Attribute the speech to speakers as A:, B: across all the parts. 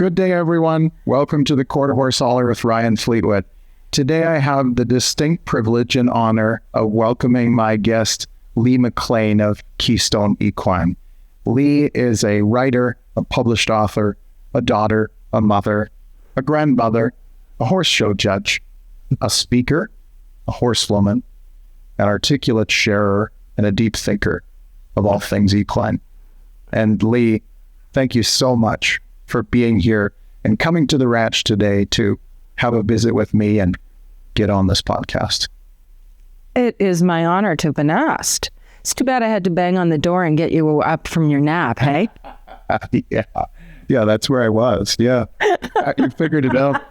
A: Good day, everyone. Welcome to the Quarter Horse Holler with Ryan Fleetwood. Today, I have the distinct privilege and honor of welcoming my guest, Lee McLean of Keystone Equine. Lee is a writer, a published author, a daughter, a mother, a grandmother, a horse show judge, a speaker, a horsewoman, an articulate sharer, and a deep thinker of all things equine. And Lee, thank you so much for being here and coming to the ranch today to have a visit with me and get on this podcast.
B: It is my honor to have been asked. It's too bad I had to bang on the door and get you up from your nap, hey?
A: Yeah, that's where I was. Yeah, you figured it out.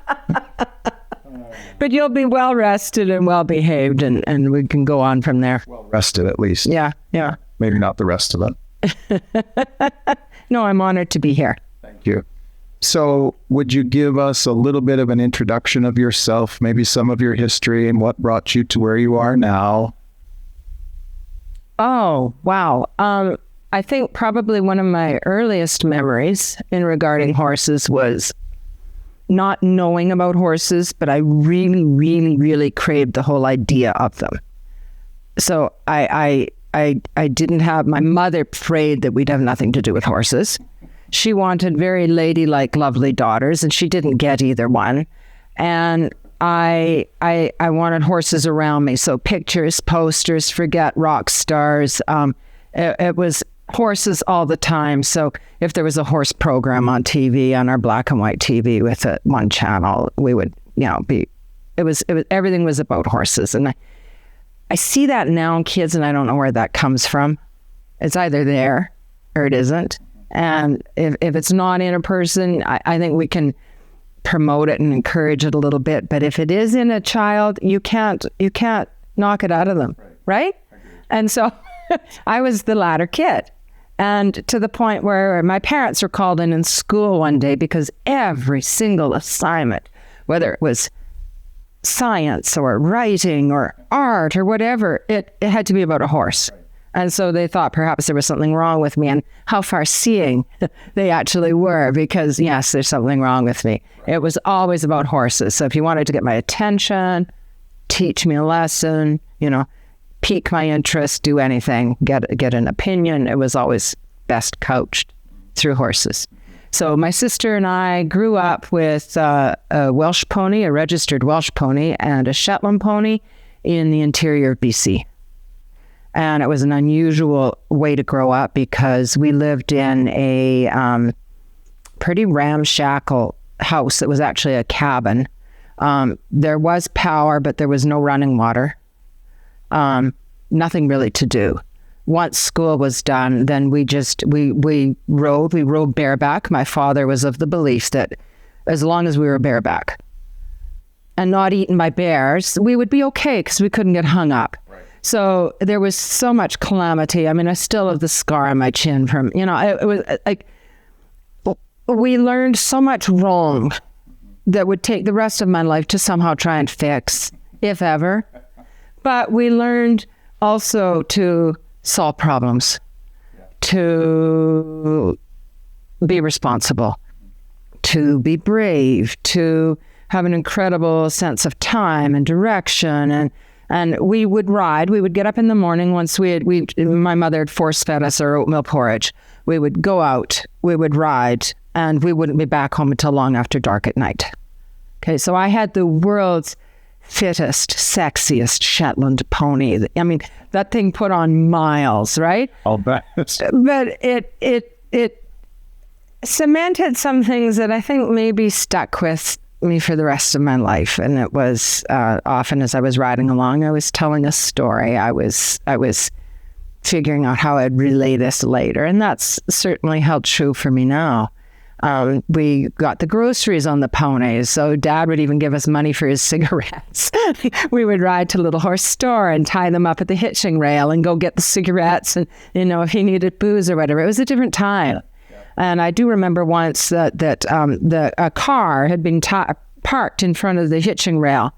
B: But you'll be well rested and well behaved, and we can go on from there.
A: Well rested, at least.
B: Yeah.
A: Maybe not the rest of it.
B: No, I'm honored to be here.
A: Thank you. So would you give us a little bit of an introduction of yourself, maybe some of your history and what brought you to where you are now?
B: Oh, wow. I think probably one of my earliest memories in regarding horses was not knowing about horses, but I really, really, really craved the whole idea of them. So I didn't have, my mother prayed that we'd have nothing to do with horses. She wanted very ladylike, lovely daughters, and she didn't get either one. And I wanted horses around me. So pictures, posters, forget rock stars. It was horses all the time. So if there was a horse program on TV, on our black and white TV with one channel, we would, it was everything was about horses. And I see that now in kids, and I don't know where that comes from. It's either there or it isn't. And if it's not in a person, I think we can promote it and encourage it a little bit. But if it is in a child, you can't knock it out of them, right? And so I was the latter kid. And to the point where my parents were called in school one day because every single assignment, whether it was science or writing or art or whatever, it had to be about a horse. And so they thought perhaps there was something wrong with me, and how far-seeing they actually were, because yes, there's something wrong with me. It was always about horses. So if you wanted to get my attention, teach me a lesson, pique my interest, do anything, get an opinion, it was always best coached through horses. So my sister and I grew up with a Welsh pony, a registered Welsh pony, and a Shetland pony in the interior of BC. And it was an unusual way to grow up because we lived in a pretty ramshackle house that was actually a cabin. There was power, but there was no running water. Nothing really to do. Once school was done, then we rode bareback. My father was of the belief that as long as we were bareback and not eaten by bears, we would be okay because we couldn't get hung up. Right. So there was so much calamity. I mean, I still have the scar on my chin from, it was like, we learned so much wrong that would take the rest of my life to somehow try and fix, if ever. But we learned also to solve problems, to be responsible, to be brave, to have an incredible sense of time and direction. And we would ride. We would get up in the morning once my mother had force-fed us our oatmeal porridge. We would go out, we would ride, and we wouldn't be back home until long after dark at night. Okay, so I had the world's fittest, sexiest Shetland pony. I mean, that thing put on miles, right?
A: I'll bet.
B: But it cemented some things that I think maybe stuck with me for the rest of my life. And it was often as I was riding along, I was telling a story. I was figuring out how I'd relay this later. And that's certainly held true for me now. We got the groceries on the ponies, so Dad would even give us money for his cigarettes. We would ride to Little Horse Store and tie them up at the hitching rail and go get the cigarettes, and if he needed booze or whatever. It was a different time. Yeah. And I do remember once that a car had been parked in front of the hitching rail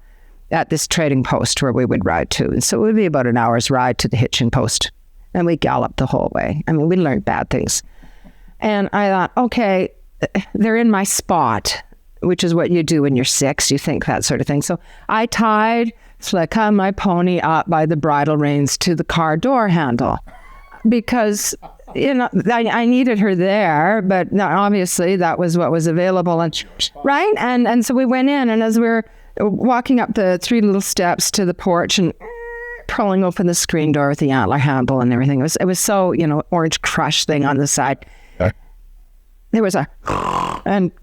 B: at this trading post where we would ride to. And so it would be about an hour's ride to the hitching post, and we galloped the whole way. I mean, we learned bad things. And I thought, okay, they're in my spot, which is what you do when you're 6. You think that sort of thing. So I tied Flicka, my pony, up by the bridle reins to the car door handle because, I needed her there, but obviously that was what was available. And right. And so we went in, and as we were walking up the 3 little steps to the porch and pulling open the screen door with the antler handle and everything, it was so, orange crush thing on the side. There was a and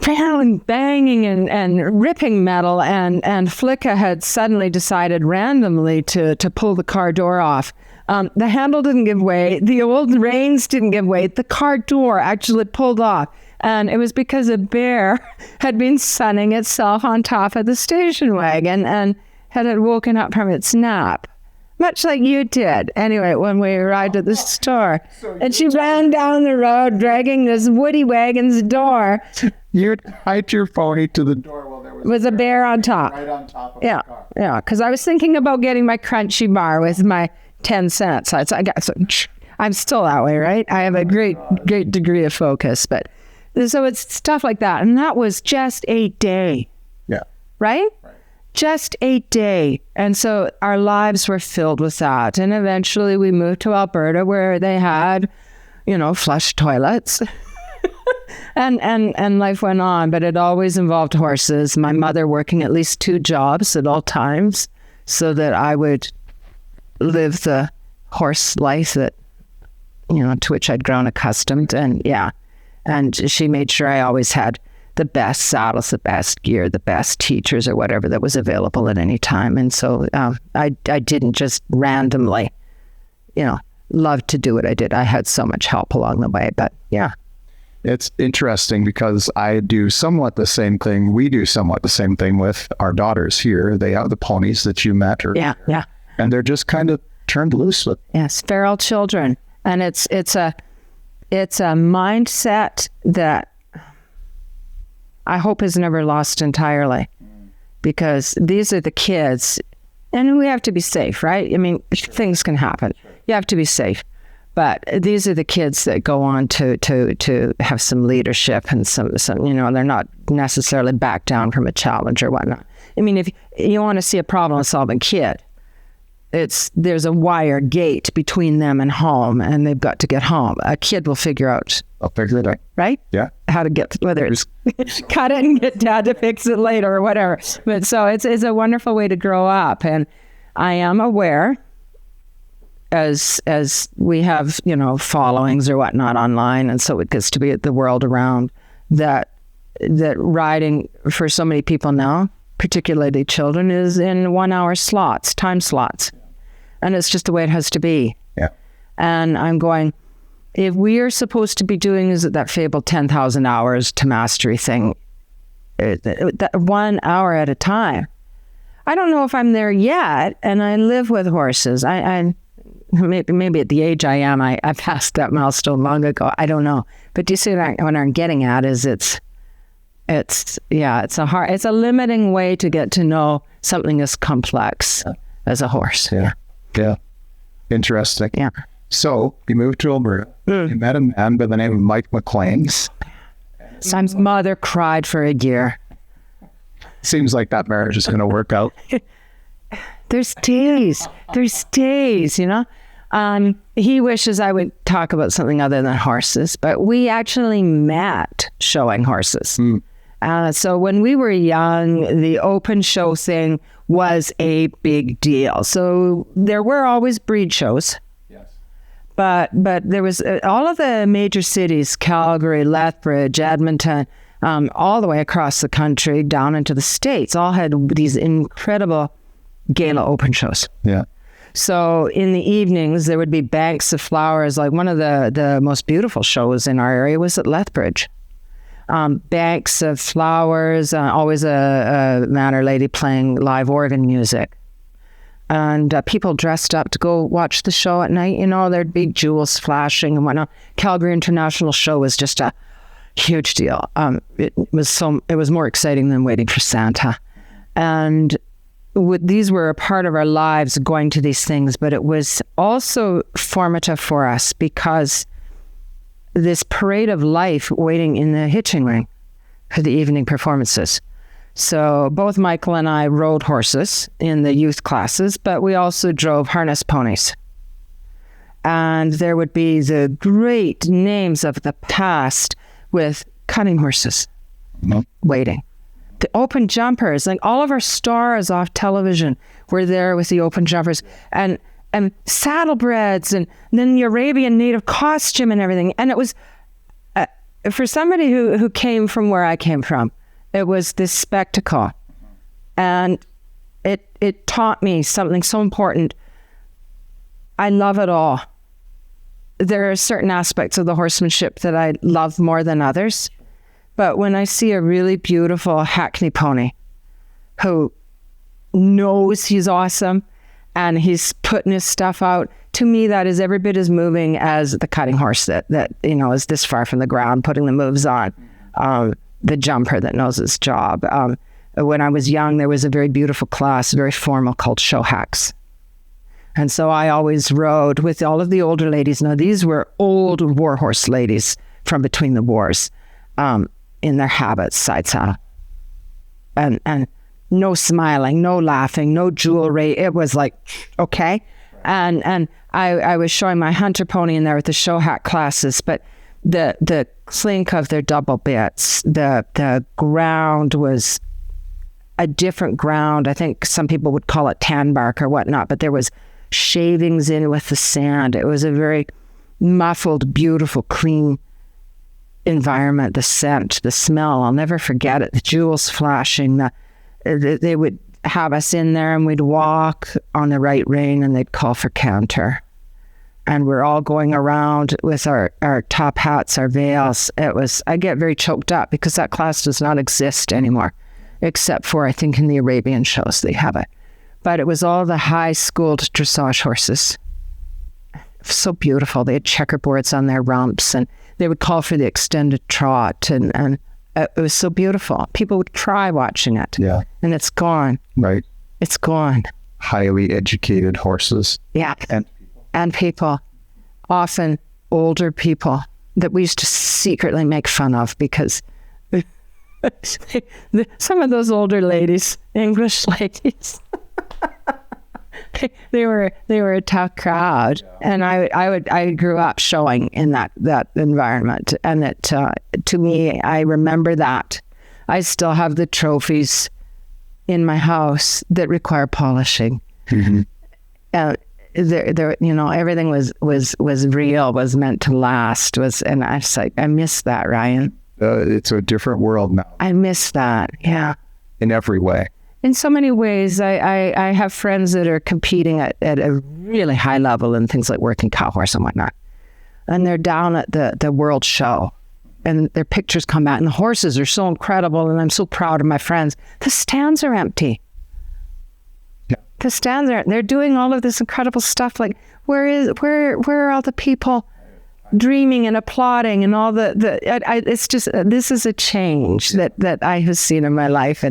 B: banging and ripping metal, and Flicka had suddenly decided randomly to pull the car door off. The handle didn't give way. The old reins didn't give way. The car door actually pulled off. And it was because a bear had been sunning itself on top of the station wagon and had woken up from its nap. Much like you did. Anyway, when we arrived at the store. And she ran down the road dragging this Woody wagon's door.
A: You tied your pony to the door while there
B: was a bear on top.
A: Right on top of the car.
B: Yeah, because I was thinking about getting my crunchy bar with my 10 cents. I'm still that way, right? I have a great degree of focus. But so it's stuff like that. And that was just a day.
A: Yeah.
B: Right? Just a day. And so our lives were filled with that. And eventually we moved to Alberta where they had, flush toilets. and life went on, but it always involved horses. My mother working at least 2 jobs at all times so that I would live the horse life that, to which I'd grown accustomed. And she made sure I always had the best saddles, the best gear, the best teachers or whatever that was available at any time. And so I didn't just randomly, love to do what I did. I had so much help along the way, but yeah.
A: It's interesting because I do somewhat the same thing. We do somewhat the same thing with our daughters here. They have the ponies that you met.
B: Yeah.
A: And they're just kind of turned loose with.
B: Yes, feral children. And it's a mindset that I hope is never lost entirely, because these are the kids, and we have to be safe, right? I mean, things can happen. You have to be safe. But these are the kids that go on to have some leadership and some they're not necessarily back down from a challenge or whatnot. I mean, if you want to see a problem-solving kid, there's a wire gate between them and home, and they've got to get home. A kid will figure out.
A: I'll figure it out.
B: Right?
A: Yeah.
B: How to get, whether it's cut it and get dad to fix it later or whatever. But so it's a wonderful way to grow up. And I am aware, as we have, followings or whatnot online, and so it gets to be the world around, that riding for so many people now, particularly children, is in 1-hour slots, time slots. And it's just the way it has to be.
A: Yeah. And
B: I'm going, if we are supposed to be doing that fabled 10,000 hours to mastery thing, that 1 hour at a time, I don't know if I'm there yet. And I live with horses. I maybe at the age I am, I passed that milestone long ago. I don't know. But do you see what I'm getting at is it's a limiting way to get to know something as complex as a horse.
A: Yeah. Interesting.
B: Yeah.
A: So you moved to Alberta. You met a man by the name of Mike McLean.
B: My mother cried for a year.
A: Seems like that marriage is going to work out.
B: There's days, he wishes I would talk about something other than horses, but we actually met showing horses. So when we were young, the open show thing was a big deal. So there were always breed shows.
A: Yes.
B: But there was all of the major cities, Calgary, Lethbridge, Edmonton, all the way across the country, down into the States, all had these incredible gala open shows.
A: Yeah.
B: So in the evenings, there would be banks of flowers. Like one of the most beautiful shows in our area was at Lethbridge. Banks of flowers, always a man or lady playing live organ music. And people dressed up to go watch the show at night. There'd be jewels flashing and whatnot. Calgary International Show was just a huge deal. It was more exciting than waiting for Santa. And these were a part of our lives, going to these things, but it was also formative for us because this parade of life waiting in the hitching ring for the evening performances. So both Michael and I rode horses in the youth classes, but we also drove harness ponies. And there would be the great names of the past with cutting horses waiting. The open jumpers, like all of our stars off television were there with the open jumpers, and saddlebreds, and then the Arabian native costume and everything. And it was, for somebody who came from where I came from, it was this spectacle. And it taught me something so important. I love it all. There are certain aspects of the horsemanship that I love more than others. But when I see a really beautiful hackney pony who knows he's awesome and he's putting his stuff out, to me, that is every bit as moving as the cutting horse that is this far from the ground, putting the moves on, the jumper that knows his job. When I was young, there was a very beautiful class, very formal, called show hacks. And so I always rode with all of the older ladies. Now, these were old warhorse ladies from between the wars, in their habits, side saddle. And no smiling, no laughing, no jewelry. It was like, okay. And I was showing my hunter pony in there with the show hack classes, but the clink of their double bits, the ground was a different ground. I think some people would call it tan bark or whatnot, but there was shavings in with the sand. It was a very muffled, beautiful, clean environment. The scent, the smell, I'll never forget it. The jewels flashing. They would have us in there and we'd walk on the right rein and they'd call for canter. And we're all going around with our top hats, our veils. I get very choked up because that class does not exist anymore, except for, I think, in the Arabian shows they have it. But it was all the high-schooled dressage horses. So beautiful. They had checkerboards on their rumps, and they would call for the extended trot, and it was so beautiful. People would cry watching it. Yeah. And it's gone.
A: Right.
B: It's gone.
A: Highly educated horses.
B: Yeah. And people, often older people, that we used to secretly make fun of because some of those older ladies, English ladies, they were a tough crowd, and I grew up showing in that environment, and that to me, I remember that. I still have the trophies in my house that require polishing. Mm-hmm. There, everything was real, was meant to last, and I was like, I miss that, Ryan.
A: It's a different world now.
B: I miss that, yeah.
A: In every way.
B: In so many ways, I have friends that are competing at a really high level in things like working cow horse and whatnot. And they're down at the world show, and their pictures come out, and the horses are so incredible, and I'm so proud of my friends. The stands are empty. Yeah. The stands they're doing all of this incredible stuff. Like, where are all the people dreaming and applauding and all it's just, this is a change that I have seen in my life.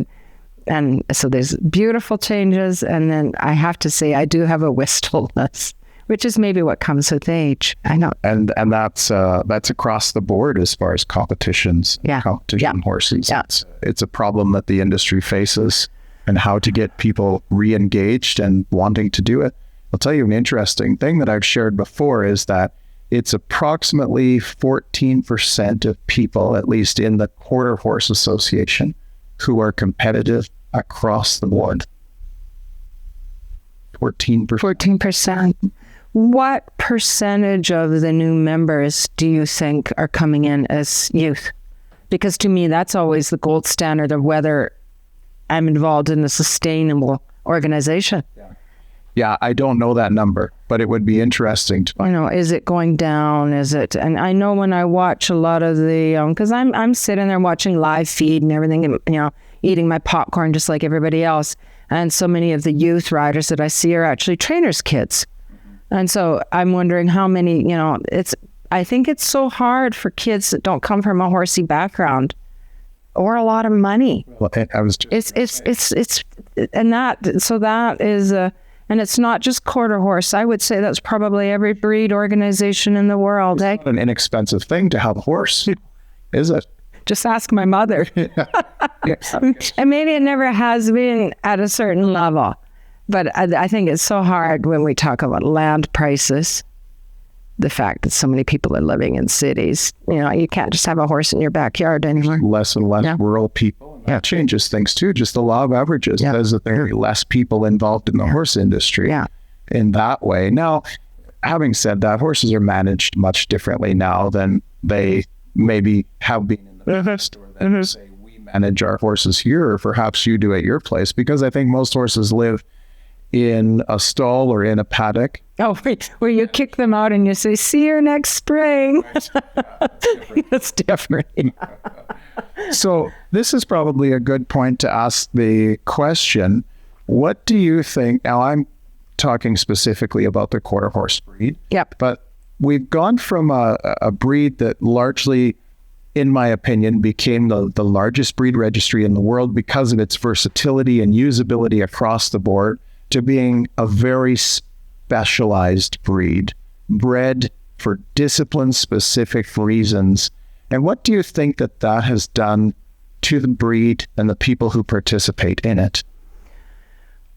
B: And so there's beautiful changes. And then I have to say, I do have a wistfulness, which is maybe what comes with age. I know.
A: And that's across the board as far as competitions, competition horses. Yeah. It's a problem that the industry faces, and how to get people re-engaged and wanting to do it. I'll tell you an interesting thing that I've shared before is that it's approximately 14% of people, at least in the Quarter Horse Association, who are competitive across the board. 14%.
B: 14%. What percentage of the new members do you think are coming in as youth? Because to me, that's always the gold standard of whether I'm involved in a sustainable organization.
A: Yeah, I don't know that number, but it would be interesting to find.
B: Is it going down? Is it? And I know when I watch a lot of the, because I'm sitting there watching live feed and everything, and, eating my popcorn just like everybody else. And so many of the youth riders that I see are actually trainers' kids. And so I'm wondering how many, I think it's so hard for kids that don't come from a horsey background or a lot of money.
A: Well, I was just
B: it's and that, so that is And it's not just quarter horse. I would say that's probably every breed organization in the world.
A: It's not an inexpensive thing to have a horse, is it?
B: Just ask my mother. And maybe it never has been at a certain level. But I think it's so hard when we talk about land prices. The fact that so many people are living in cities, you can't just have a horse in your backyard anymore.
A: Less and less rural people. And that changes things too. Just the law of averages says that there are less people involved in the horse industry in that way. Now, having said that, horses are managed much differently now than they maybe have been in the past, or than say we manage our horses here, or perhaps you do at your place, because I think most horses live in a stall or in a paddock.
B: Oh, where you kick them out and you say, see you next spring. It's different.
A: So this is probably a good point to ask the question, what do you think, now I'm talking specifically about the quarter horse breed, but we've gone from a breed that largely, in my opinion, became the largest breed registry in the world because of its versatility and usability across the board, to being a very specialized breed, bred for discipline-specific reasons. And what do you think that has done to the breed and the people who participate in it?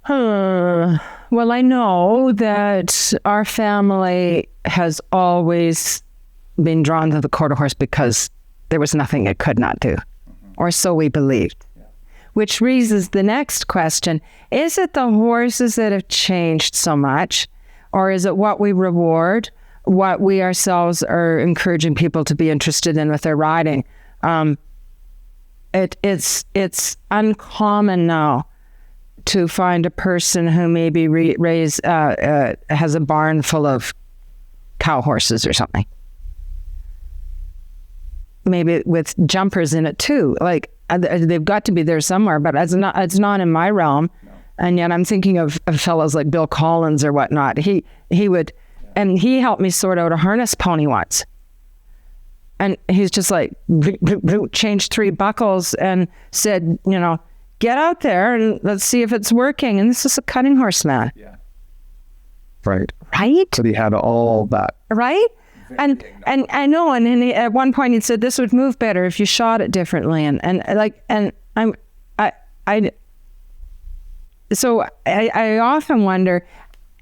B: Well, I know that our family has always been drawn to the quarter horse because there was nothing it could not do, or so we believed. Which raises the next question. Is it the horses that have changed so much? Or is it what we reward, what we ourselves are encouraging people to be interested in with their riding? It's uncommon now to find a person who maybe has a barn full of cow horses or something. Maybe with jumpers in it too. Like, they've got to be there somewhere, but it's not in my realm. No. And yet I'm thinking of fellows like Bill Collins or whatnot. He would, and he helped me sort out a harness pony once. And he's just like, changed 3 buckles and said, get out there and let's see if it's working. And this is a cutting horse man. Yeah.
A: Right.
B: Right?
A: But he had all that. Right?
B: And I know, and at one point he said this would move better if you shot it differently, so I often wonder,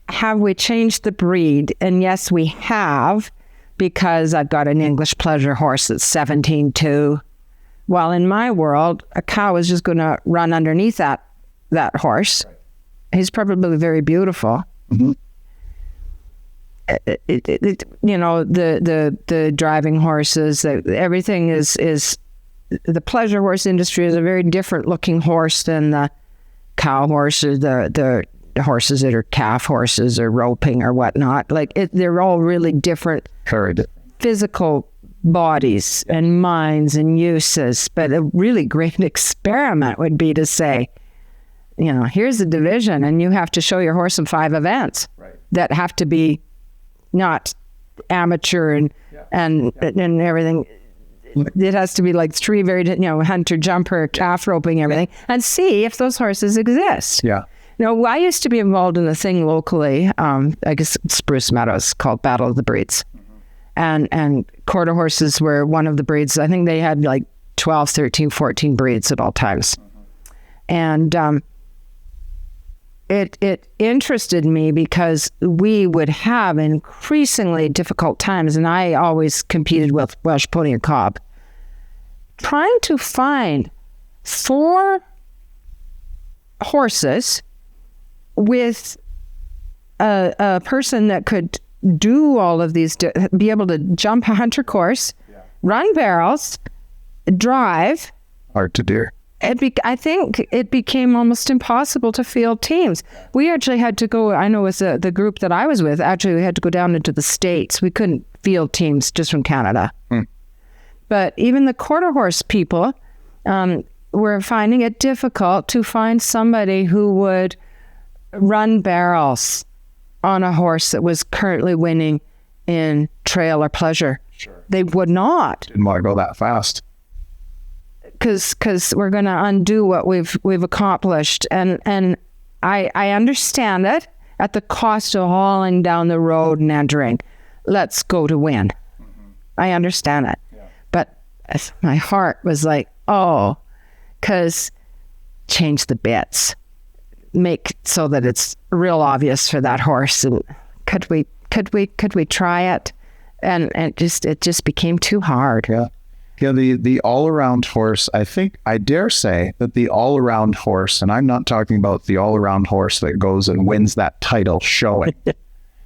B: have we changed the breed? And yes, we have, because I've got an English pleasure horse that's 17.2. While in my world, a cow is just going to run underneath that horse. Right. He's probably very beautiful. Mm-hmm. The driving horses, everything is the pleasure horse industry is a very different looking horse than the cow horses, the horses that are calf horses or roping or whatnot. They're all really different physical bodies and minds and uses. But a really great experiment would be to say, here's a division and you have to show your horse in 5 events that have to be not amateur and everything. It has to be like 3 very, hunter, jumper, calf roping, everything, and see if those horses exist. Yeah. I used to be involved in a thing locally, I guess Spruce Meadows, called Battle of the Breeds. Mm-hmm. And quarter horses were one of the breeds. I think they had like 12, 13, 14 breeds at all times. Mm-hmm. And it interested me because we would have increasingly difficult times, and I always competed with Welsh Pony and Cobb, trying to find 4 horses with a person that could do all of these, be able to jump a hunter course, run barrels, drive.
A: Hard to do.
B: I think it became almost impossible to field teams. We actually had to go, I know with the group that I was with, actually we had to go down into the States. We couldn't field teams just from Canada. But even the quarter horse people were finding it difficult to find somebody who would run barrels on a horse that was currently winning in trail or pleasure. Sure. They would not.
A: Didn't want to go that fast.
B: Because we're going to undo what we've accomplished, and I understand it, at the cost of hauling down the road and entering. Let's go to win. I understand it. Yeah. But my heart was like, oh, because change the bits. Make so that it's real obvious for that horse. And could we try it? And it just became too hard.
A: Yeah. Yeah, the all-around horse, I dare say that the all-around horse, and I'm not talking about the all-around horse that goes and wins that title showing,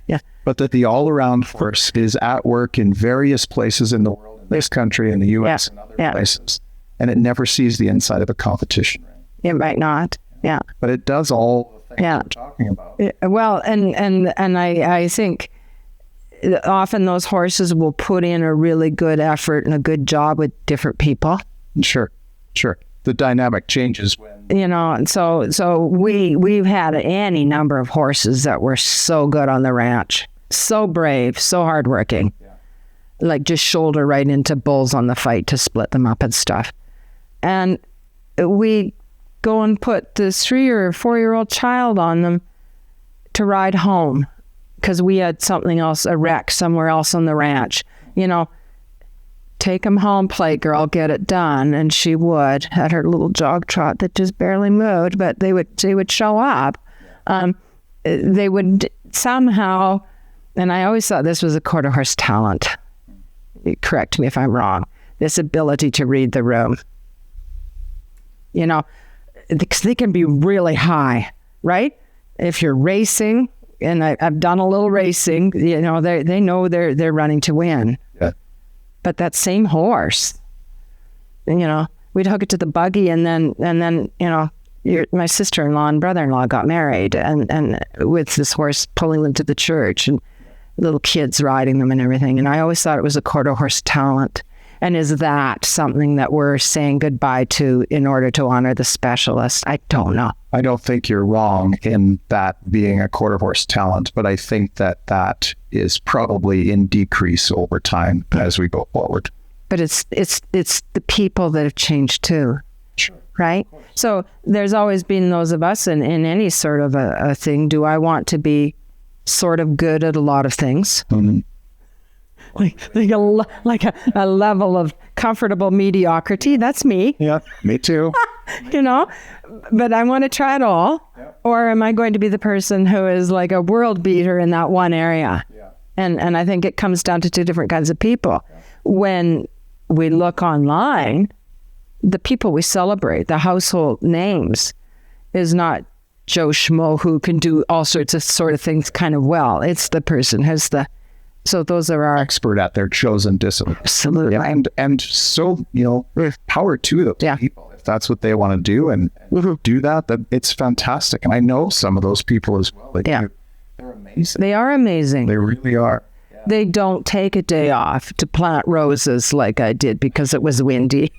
B: yeah,
A: but that the all-around horse is at work in various places in the world, in this country, in the U.S., and other places, and it never sees the inside of a competition. Right?
B: It might not, yeah.
A: But it does all the things we're talking about.
B: Well, and I think often those horses will put in a really good effort and a good job with different people.
A: Sure. The dynamic changes when...
B: And so we've had any number of horses that were so good on the ranch, so brave, so hardworking, like just shoulder right into bulls on the fight to split them up and stuff. And we go and put the 3 or 4-year-old child on them to ride home, because we had something else, a wreck somewhere else on the ranch. Take him home, play girl, get it done. And she would, at her little jog trot that just barely moved, but they would show up. They would somehow, and I always thought this was a quarter horse talent. Correct me if I'm wrong. This ability to read the room. Because they can be really high, right? If you're racing, and I've done a little racing, they know they're running to win.
A: Yeah.
B: But that same horse, we'd hook it to the buggy, and then my sister-in-law and brother-in-law got married, and with this horse pulling them to the church, and little kids riding them and everything. And I always thought it was a quarter horse talent. And is that something that we're saying goodbye to in order to honor the specialist? I don't know.
A: I don't think you're wrong in that being a quarter horse talent, but I think that is probably in decrease over time as we go forward.
B: But it's the people that have changed too.
A: Sure.
B: Right? So there's always been those of us in any sort of a thing. Do I want to be sort of good at a lot of things?
A: Mm-hmm.
B: Like a level of comfortable mediocrity. That's me.
A: Yeah, me too.
B: But I want to try it all. Yeah. Or am I going to be the person who is like a world beater in that one area? Yeah. And I think it comes down to two different kinds of people. Yeah. When we look online, the people we celebrate, the household names, is not Joe Schmo who can do all sorts of things kind of well. It's the person who's so those are our
A: expert at their chosen discipline.
B: Absolutely.
A: Yeah, and so, power to those people. If that's what they want to do and do that it's fantastic. And I know some of those people as well. They're amazing.
B: They are amazing.
A: They really are. Yeah.
B: They don't take a day off to plant roses like I did because it was windy.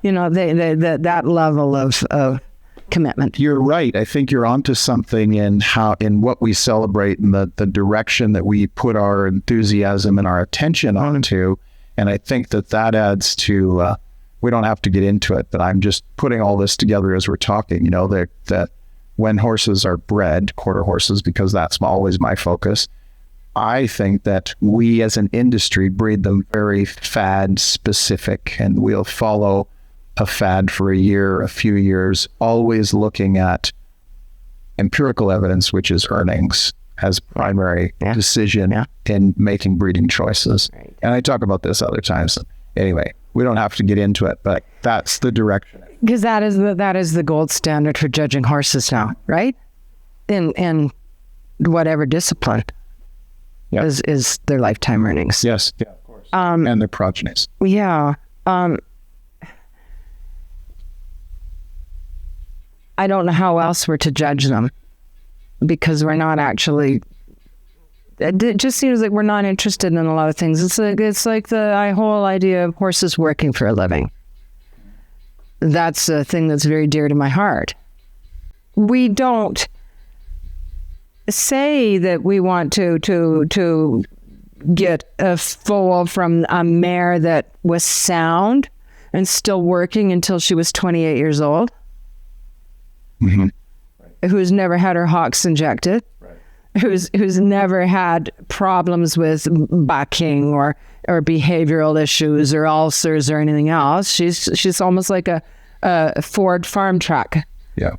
B: That level of commitment.
A: You're right. I think you're onto something in what we celebrate and the direction that we put our enthusiasm and our attention onto. And I think that adds to, we don't have to get into it, but I'm just putting all this together as we're talking, that when horses are bred, quarter horses, because that's always my focus, I think that we as an industry breed them very fad specific, and we'll follow a fad for a year, a few years, always looking at empirical evidence, which is earnings, as primary decision in making breeding choices. Right. And I talk about this other times. Anyway, we don't have to get into it, but that's the direction.
B: Because that is the gold standard for judging horses now, right? In whatever discipline is their lifetime earnings.
A: Yes, yeah, of course. And their progenies.
B: Yeah. I don't know how else we're to judge them, because we're not actually, it just seems like we're not interested in a lot of things. It's like the whole idea of horses working for a living. That's a thing that's very dear to my heart. We don't say that we want to get a foal from a mare that was sound and still working until she was 28 years old. Mm-hmm. Who's never had her hocks injected. Right. who's never had problems with bucking or behavioral issues or ulcers or anything else. She's almost like a Ford farm truck.
A: Yeah.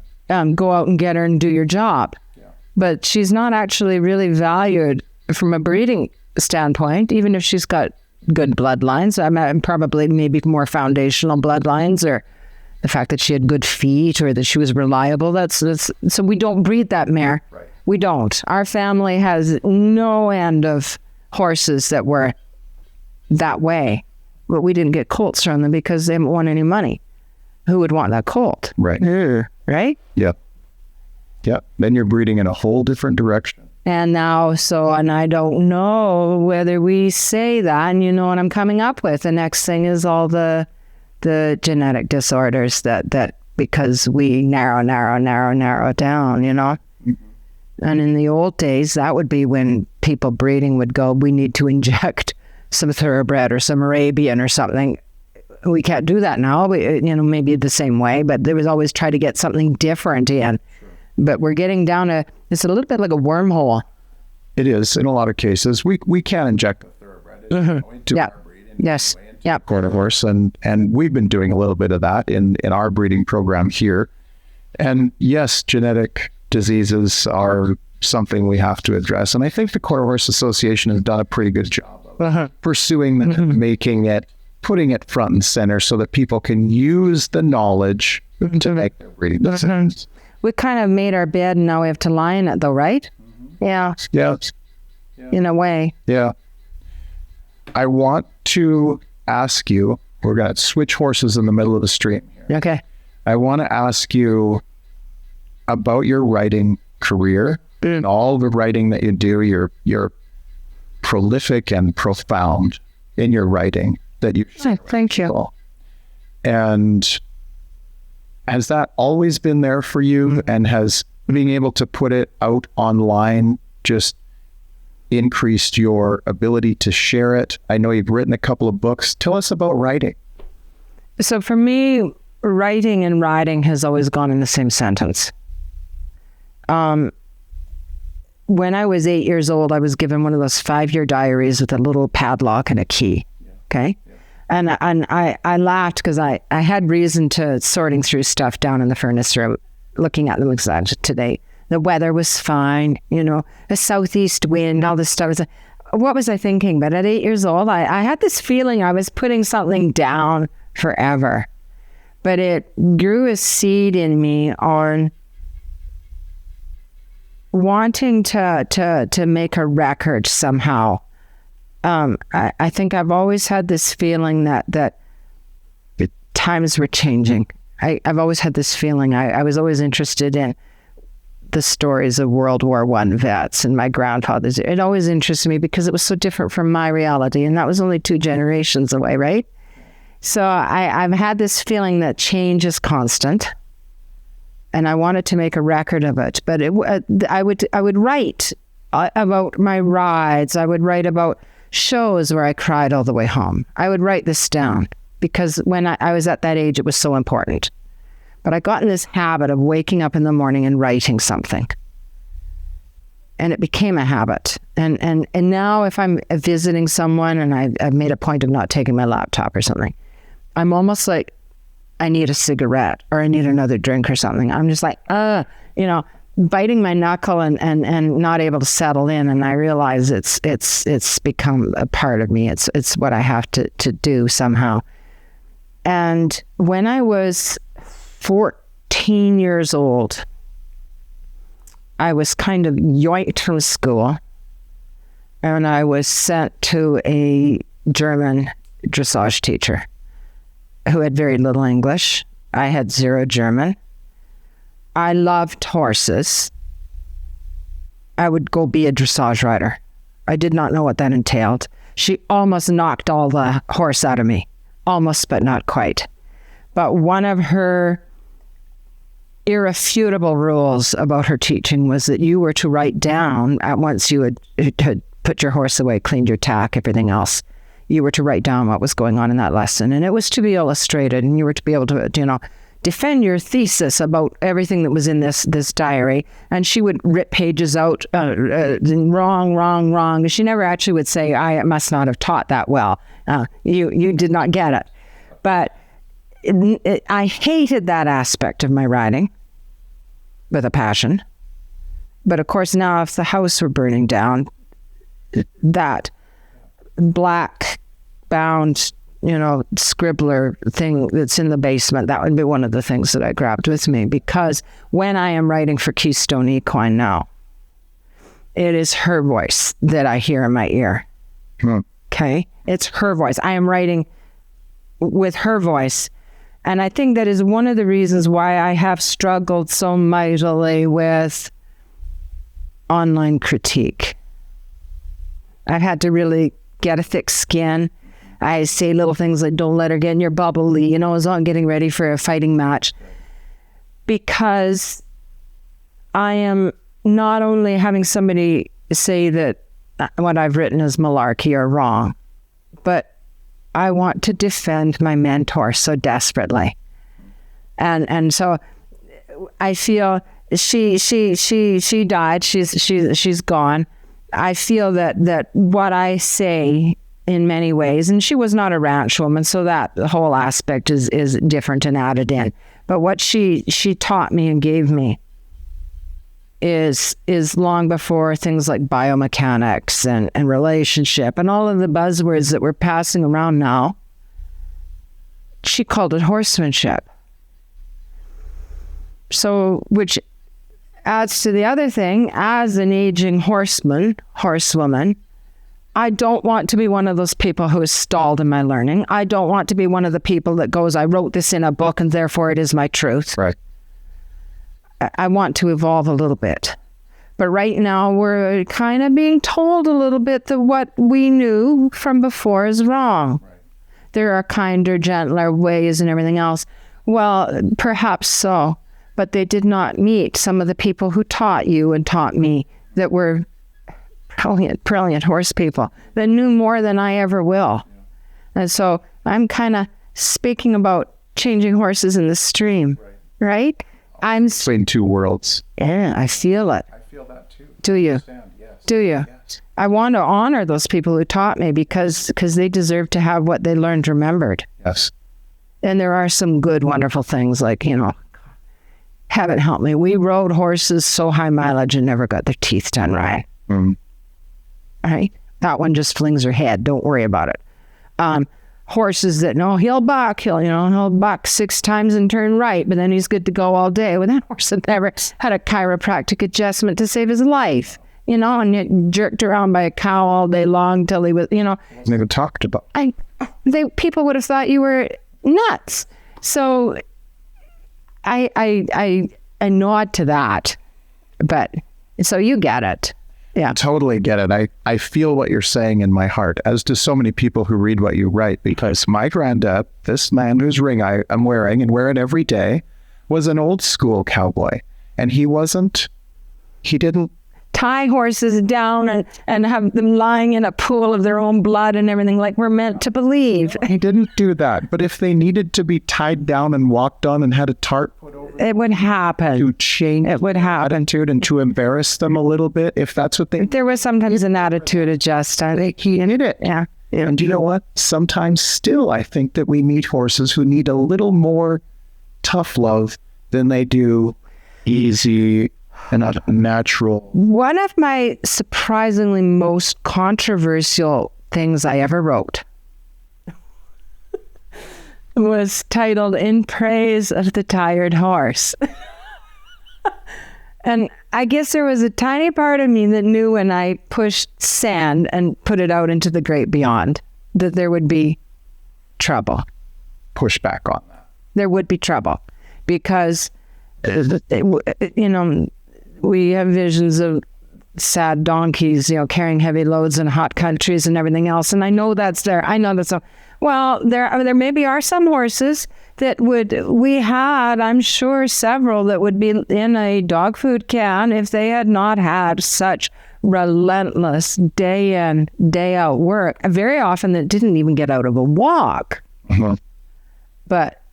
B: Go out and get her and do your job. Yeah. But she's not actually really valued from a breeding standpoint, even if she's got good bloodlines. I'm probably maybe more foundational bloodlines, or the fact that she had good feet or that she was reliable. That's so we don't breed that mare. Right. We don't. Our family has no end of horses that were that way, but we didn't get colts from them because they haven't won any money. Who would want that colt?
A: Right.
B: Right?
A: Yep. Then you're breeding in a whole different direction.
B: And now, and I don't know whether we say that, and you know what I'm coming up with. The next thing is all the genetic disorders that because we narrow it down, you know? And in the old days, that would be when people breeding would go, we need to inject some thoroughbred or some Arabian or something. We can't do that now, maybe the same way, but they was always try to get something different in. Sure. But we're getting down to, it's a little bit like a wormhole.
A: It is, in a lot of cases. We can inject a thoroughbred into our breed.
B: Yes.
A: Quarter horse, and we've been doing a little bit of that in our breeding program here. And yes, genetic diseases are something we have to address. And I think the Quarter Horse Association has done a pretty good job of pursuing that, making it, putting it front and center so that people can use the knowledge to make their breeding decisions.
B: We kind of made our bed and now we have to lie in it though, right? Yeah. In a way.
A: Yeah. I want to ask you, we're going to switch horses in the middle of the stream here.
B: Okay.
A: I want to ask you about your writing career and all the writing that you do. You're prolific and profound in your writing that you
B: thank you.
A: And has that always been there for you, and has being able to put it out online just increased your ability to share it? I know you've written a couple of books. Tell us about writing.
B: So for me, writing and riding has always gone in the same sentence. When I was 8 years old, I was given one of those 5-year diaries with a little padlock and a key. Okay. And I laughed because I had reason to sorting through stuff down in the furnace room, looking at them exactly today. The weather was fine, a southeast wind, all this stuff. What was I thinking? But at 8 years old, I had this feeling I was putting something down forever. But it grew a seed in me on wanting to make a record somehow. I think I've always had this feeling that times were changing. I've always had this feeling. I was always interested in the stories of World War I vets and my grandfathers. It always interested me because it was so different from my reality, and that was only 2 generations away, right? So I've had this feeling that change is constant, and I wanted to make a record of it. But I would write about my rides. I would write about shows where I cried all the way home. I would write this down because when I was at that age, it was so important. But I got in this habit of waking up in the morning and writing something. And it became a habit. And now if I'm visiting someone and I've made a point of not taking my laptop or something, I'm almost like, I need a cigarette or I need another drink or something. I'm just like, biting my knuckle and not able to settle in. And I realize it's become a part of me. It's what I have to do somehow. And when I was 14 years old, I was kind of yoinked from school, and I was sent to a German dressage teacher who had very little English. I had 0 German. I loved horses. I would go be a dressage rider. I did not know what that entailed. She almost knocked all the horse out of me. Almost, but not quite. But one of her irrefutable rules about her teaching was that you were to write down, at once you had put your horse away, cleaned your tack, everything else, you were to write down what was going on in that lesson. And it was to be illustrated, and you were to be able to, defend your thesis about everything that was in this diary. And she would rip pages out, wrong. She never actually would say, I must not have taught that well. You did not get it. But I hated that aspect of my writing with a passion. But of course, now if the house were burning down, that black bound, scribbler thing that's in the basement, that would be one of the things that I grabbed with me, because when I am writing for Keystone Equine now, it is her voice that I hear in my ear. Okay? It's her voice. I am writing with her voice. And I think that is one of the reasons why I have struggled so mightily with online critique. I've had to really get a thick skin. I say little things like, don't let her get in your bubble, as I'm getting ready for a fighting match. Because I am not only having somebody say that what I've written is malarkey or wrong, but I want to defend my mentor so desperately. And so I feel she died. She's gone. I feel that what I say in many ways, and she was not a ranch woman, so that whole aspect is different and added in. But what she taught me and gave me is long before things like biomechanics and relationship and all of the buzzwords that we're passing around now. She called it horsemanship. So, which adds to the other thing, as an aging horsewoman, I don't want to be one of those people who is stalled in my learning. I don't want to be one of the people that goes, I wrote this in a book and therefore it is my truth.
A: Right.
B: I want to evolve a little bit. But right now we're kind of being told a little bit that what we knew from before is wrong. Right. There are kinder, gentler ways and everything else. Well, perhaps so. But they did not meet some of the people who taught you and taught me that were brilliant horse people that knew more than I ever will. Yeah. And so I'm kind of speaking about changing horses in the stream, right? I'm
A: between two worlds.
B: Yeah, I feel it.
A: I feel that too.
B: Do you?
A: Yes.
B: Do you?
A: Yes.
B: I want to honor those people who taught me because they deserve to have what they learned remembered.
A: Yes.
B: And there are some good, wonderful things like, heaven help me. We rode horses so high mileage and never got their teeth done right.
A: Mm.
B: Right? That one just flings her head. Don't worry about it. Horses that, he'll buck. He'll buck 6 times and turn right, but then he's good to go all day. Well, that horse had never had a chiropractic adjustment to save his life, and yet jerked around by a cow all day long till he was,
A: Wasn't even talked about.
B: People would have thought you were nuts. So I nod to that, but so you get it. Yeah.
A: I totally get it. I feel what you're saying in my heart, as do so many people who read what you write, because my granddad, this man whose ring I'm wearing and wear it every day, was an old school cowboy. And he didn't
B: tie horses down and have them lying in a pool of their own blood and everything like we're meant to believe.
A: He didn't do that. But if they needed to be tied down and walked on and had a tarp put over
B: it would happen.
A: To change
B: it would happen.
A: Attitude and to embarrass them a little bit, if that's what they...
B: There was sometimes an attitude adjust.
A: He needed it.
B: Yeah.
A: And you know what? Sometimes still I think that we meet horses who need a little more tough love than they do easy and natural.
B: One of my surprisingly most controversial things I ever wrote was titled In Praise of the Tired Horse. And I guess there was a tiny part of me that knew when I pushed sand and put it out into the great beyond that there would be trouble.
A: Push back on that.
B: There would be trouble because, we have visions of sad donkeys, carrying heavy loads in hot countries and everything else. And I know that's there. I know that's so. Well, there maybe are some horses that we had, I'm sure, several that would be in a dog food can if they had not had such relentless day in, day out work. Very often that didn't even get out of a walk.
A: Mm-hmm.
B: But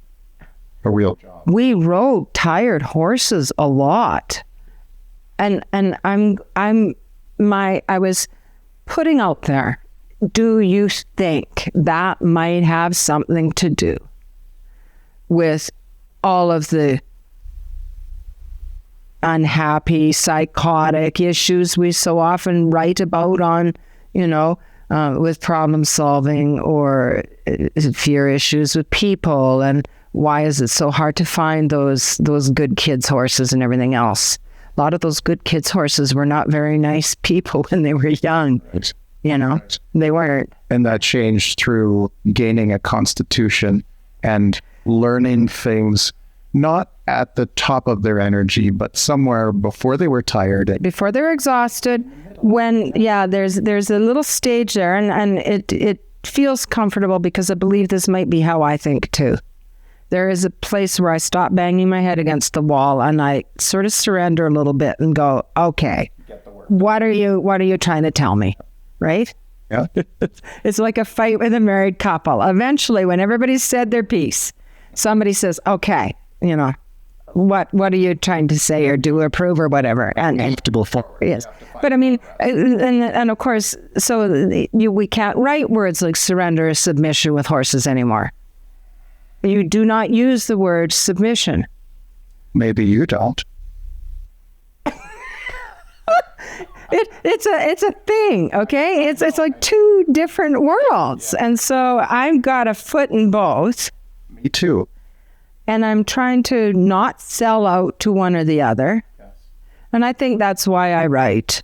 A: a real job.
B: We rode tired horses a lot. And I was putting out there, do you think that might have something to do with all of the unhappy, psychotic issues we so often write about on, with problem solving or fear issues with people? And why is it so hard to find those good kids' horses and everything else? A lot of those good kids' horses were not very nice people when they were young.
A: Right.
B: Right. They weren't.
A: And that changed through gaining a constitution and learning things not at the top of their energy, but somewhere before they were tired.
B: Before they're exhausted. There's a little stage there, and it feels comfortable because I believe this might be how I think too. There is a place where I stop banging my head against the wall and I sort of surrender a little bit and go, okay, what are you trying to tell me? Right?
A: Yeah.
B: It's like a fight with a married couple. Eventually, when everybody's said their piece, somebody says, okay, what are you trying to say or do or prove or whatever? And
A: you have to go forward.
B: Yes. But I mean, and of course, so we can't write words like surrender or submission with horses anymore. You do not use the word submission.
A: Maybe you don't.
B: It's a thing, okay? It's like two different worlds. And so I've got a foot in both.
A: Me too.
B: And I'm trying to not sell out to one or the other. Yes. And I think that's why I write.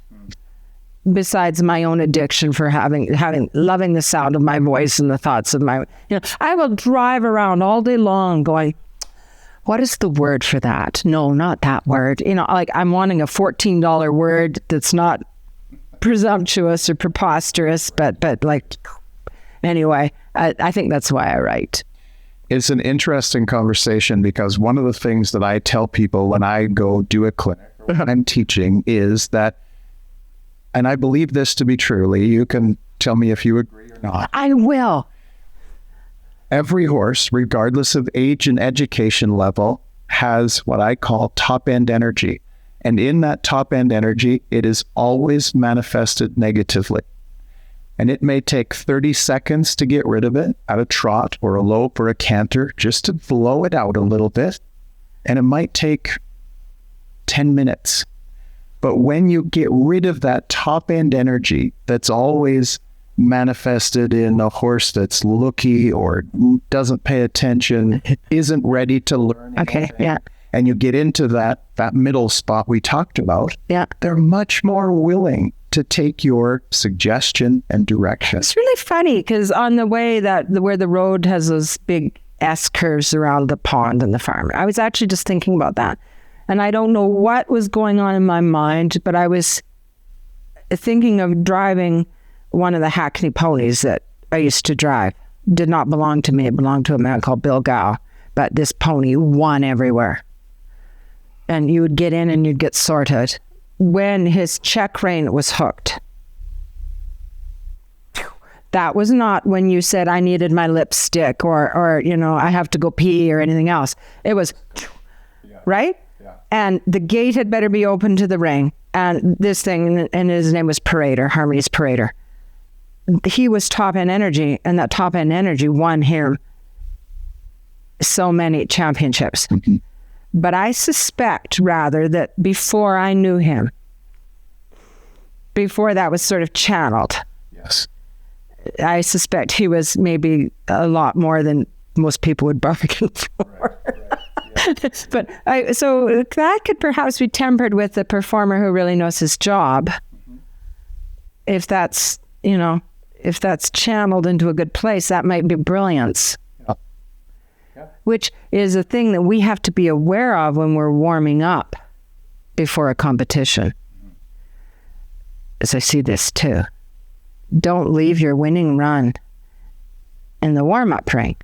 B: Besides my own addiction for loving the sound of my voice and the thoughts of my, I will drive around all day long going, what is the word for that? No, not that word. Like I'm wanting a $14 word that's not presumptuous or preposterous, but like, anyway, I think that's why I write.
A: It's an interesting conversation because one of the things that I tell people when I go do a clinic or when I'm teaching is that, and I believe this to be true, Lee, you can tell me if you agree or not.
B: I will.
A: Every horse, regardless of age and education level, has what I call top-end energy. And in that top-end energy, it is always manifested negatively. And it may take 30 seconds to get rid of it at a trot or a lope or a canter, just to blow it out a little bit. And it might take 10 minutes. But when you get rid of that top-end energy that's always manifested in a horse that's looky or doesn't pay attention, isn't ready to learn anything, and you get into that middle spot we talked about, they're much more willing to take your suggestion and direction.
B: It's really funny because on the way where the road has those big S curves around the pond and the farm, I was actually just thinking about that. And I don't know what was going on in my mind, but I was thinking of driving one of the hackney ponies that I used to drive. Did not belong to me. It belonged to a man called Bill Gow. But this pony won everywhere. And you would get in and you'd get sorted. When his check rein was hooked, that was not when you said I needed my lipstick or I have to go pee or anything else. It was, right? And the gate had better be open to the ring. And this thing, and his name was Harmony's Parader. He was top-end energy, and that top-end energy won him so many championships. Mm-hmm. But I suspect, rather, that before I knew him, before that was sort of channeled,
A: yes,
B: I suspect he was maybe a lot more than most people would bargain for. Right. But so that could perhaps be tempered with the performer who really knows his job. Mm-hmm. If that's channeled into a good place, that might be brilliance. Yeah. Which is a thing that we have to be aware of when we're warming up before a competition. Mm-hmm. As I see this too. Don't leave your winning run in the warm-up ring.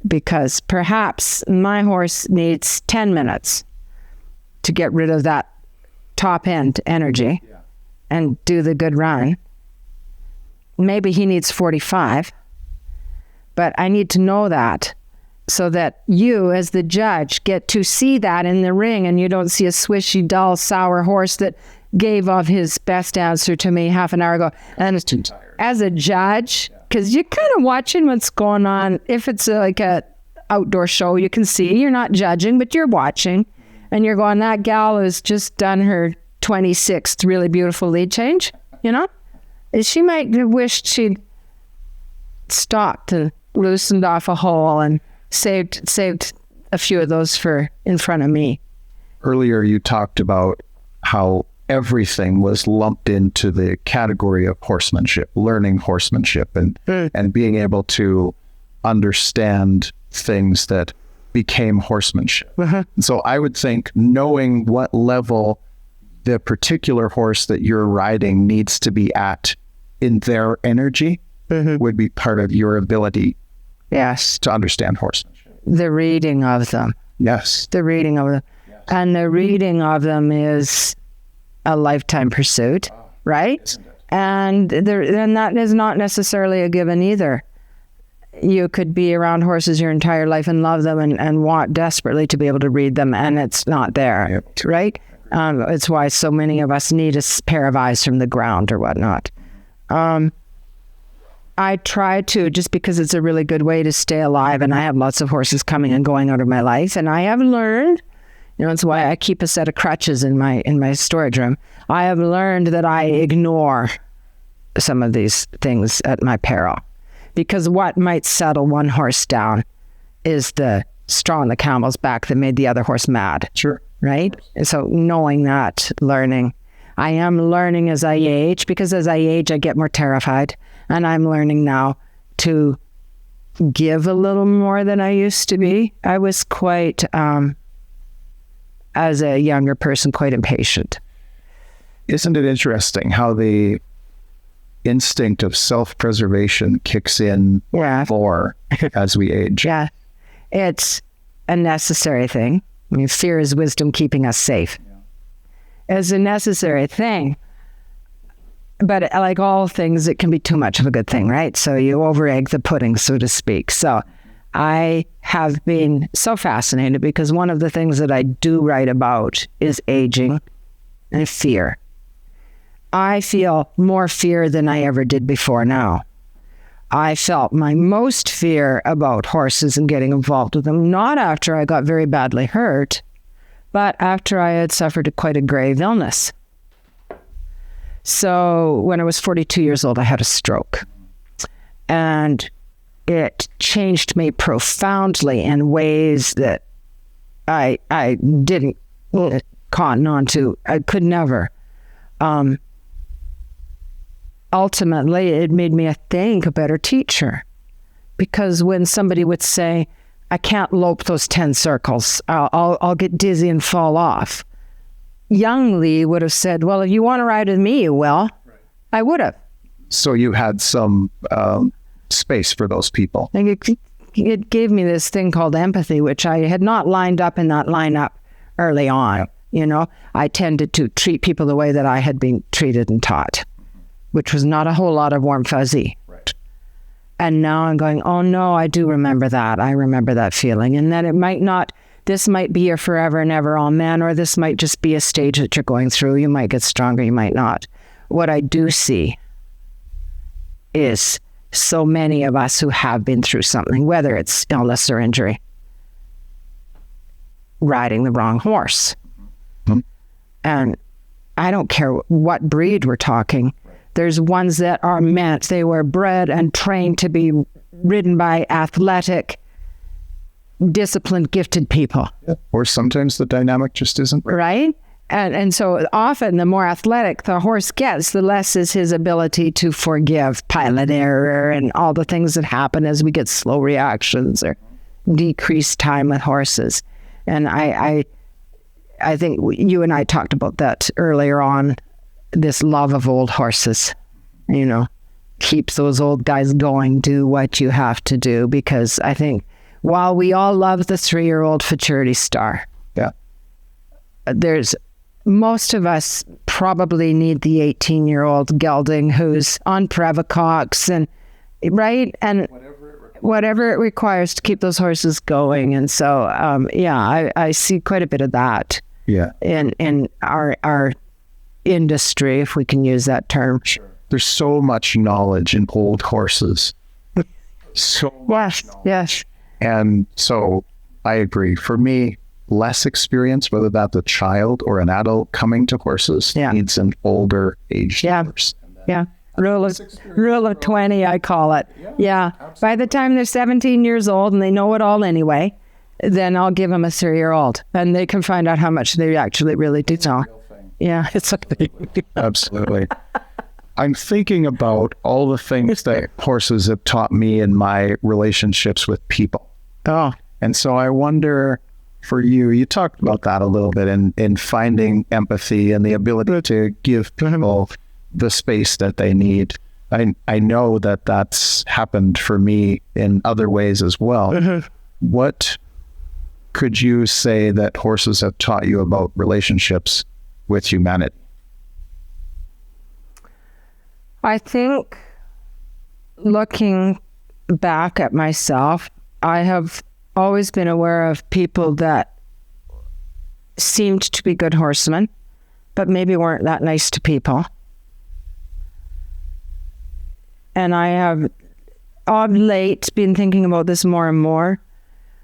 B: Because perhaps my horse needs 10 minutes to get rid of that top-end energy and do the good run. Maybe he needs 45, but I need to know that so that you, as the judge, get to see that in the ring, and you don't see a swishy, dull, sour horse that gave of his best answer to me half an hour ago. And
A: Too tired.
B: as a judge, because you're kind of watching what's going on. If it's like a outdoor show, you can see, you're not judging, but you're watching, and you're going, that gal has just done her 26th really beautiful lead change, you know? She might have wished she'd stopped and loosened off a hole and saved a few of those for in front of me.
A: Earlier, you talked about how everything was lumped into the category of horsemanship, learning horsemanship, and being able to understand things that became horsemanship. So I would think knowing what level the particular horse that you're riding needs to be at in their energy would be part of your ability,
B: yes,
A: to understand horsemanship.
B: The reading of them.
A: Yes.
B: The reading of them. Yes. And the reading of them is a lifetime pursuit, right? And that is not necessarily a given either. You could be around horses your entire life and love them and want desperately to be able to read them, and it's not there, right? It's why so many of us need a pair of eyes from the ground or whatnot. I try to, just because it's a really good way to stay alive, and I have lots of horses coming and going out of my life, and I have learned, it's why I keep a set of crutches in my storage room. I have learned that I ignore some of these things at my peril, because what might settle one horse down is the straw on the camel's back that made the other horse mad.
A: Sure.
B: Right? And so knowing that, learning. I am learning as I age, because as I age, I get more terrified. And I'm learning now to give a little more than I used to be. I was quite, as a younger person, quite impatient.
A: Isn't it interesting how the instinct of self-preservation kicks in more as we age?
B: Yeah. It's a necessary thing. I mean, fear is wisdom keeping us safe. It's a necessary thing. But like all things, it can be too much of a good thing, right? So you over-egg the pudding, so to speak. So I have been so fascinated, because one of the things that I do write about is aging and fear. I feel more fear than I ever did before now. I felt my most fear about horses and getting involved with them, not after I got very badly hurt, but after I had suffered quite a grave illness. So when I was 42 years old, I had a stroke. And it changed me profoundly in ways that I didn't cotton on to. I could never. Ultimately, it made me, I think, a better teacher. Because when somebody would say, I can't lope those 10 circles, I'll get dizzy and fall off. Young Lee would have said, well, if you want to ride with me, you will. Right. I would have.
A: So you had some space for those people.
B: And it gave me this thing called empathy, which I had not lined up in that lineup early on. You know, I tended to treat people the way that I had been treated and taught, which was not a whole lot of warm fuzzy.
A: Right.
B: And now I'm going, oh no, I do remember that. I remember that feeling. And that it might not, this might be your forever and ever amen, or this might just be a stage that you're going through. You might get stronger, you might not. What I do see is so many of us who have been through something, whether it's illness or injury, riding the wrong horse. Mm-hmm. And I don't care what breed we're talking. There's ones that are meant, they were bred and trained to be ridden by athletic, disciplined, gifted people.
A: Yeah. Or sometimes the dynamic just isn't.
B: Right? And so often the more athletic the horse gets, the less is his ability to forgive pilot error and all the things that happen as we get slow reactions or decreased time with horses. And I think you and I talked about that earlier on, this love of old horses, you know, keep those old guys going, do what you have to do, because I think while we all love the 3-year-old Futurity Star, there's most of us probably need the 18-year-old gelding who's on Prevocox and right, and whatever it requires to keep those horses going. And so, I see quite a bit of that in our industry, if we can use that term.
A: Sure. There's so much knowledge in old horses. So much knowledge.
B: Yes.
A: And so I agree. For me, less experience, whether that's a child or an adult coming to horses, needs an older aged horse.
B: Yeah. Rule of 20, I call it. Yeah. By the time they're 17 years old and they know it all anyway, then I'll give them a 3-year-old and they can find out how much they actually really do know. Yeah, it's okay.
A: Absolutely. I'm thinking about all the things that horses have taught me in my relationships with people.
B: Oh.
A: And so I wonder, for you, you talked about that a little bit in finding empathy and the ability to give people the space that they need. I know that that's happened for me in other ways as well. What could you say that horses have taught you about relationships with humanity?
B: I think looking back at myself, I have always been aware of people that seemed to be good horsemen, but maybe weren't that nice to people. And I have of late been thinking about this more and more.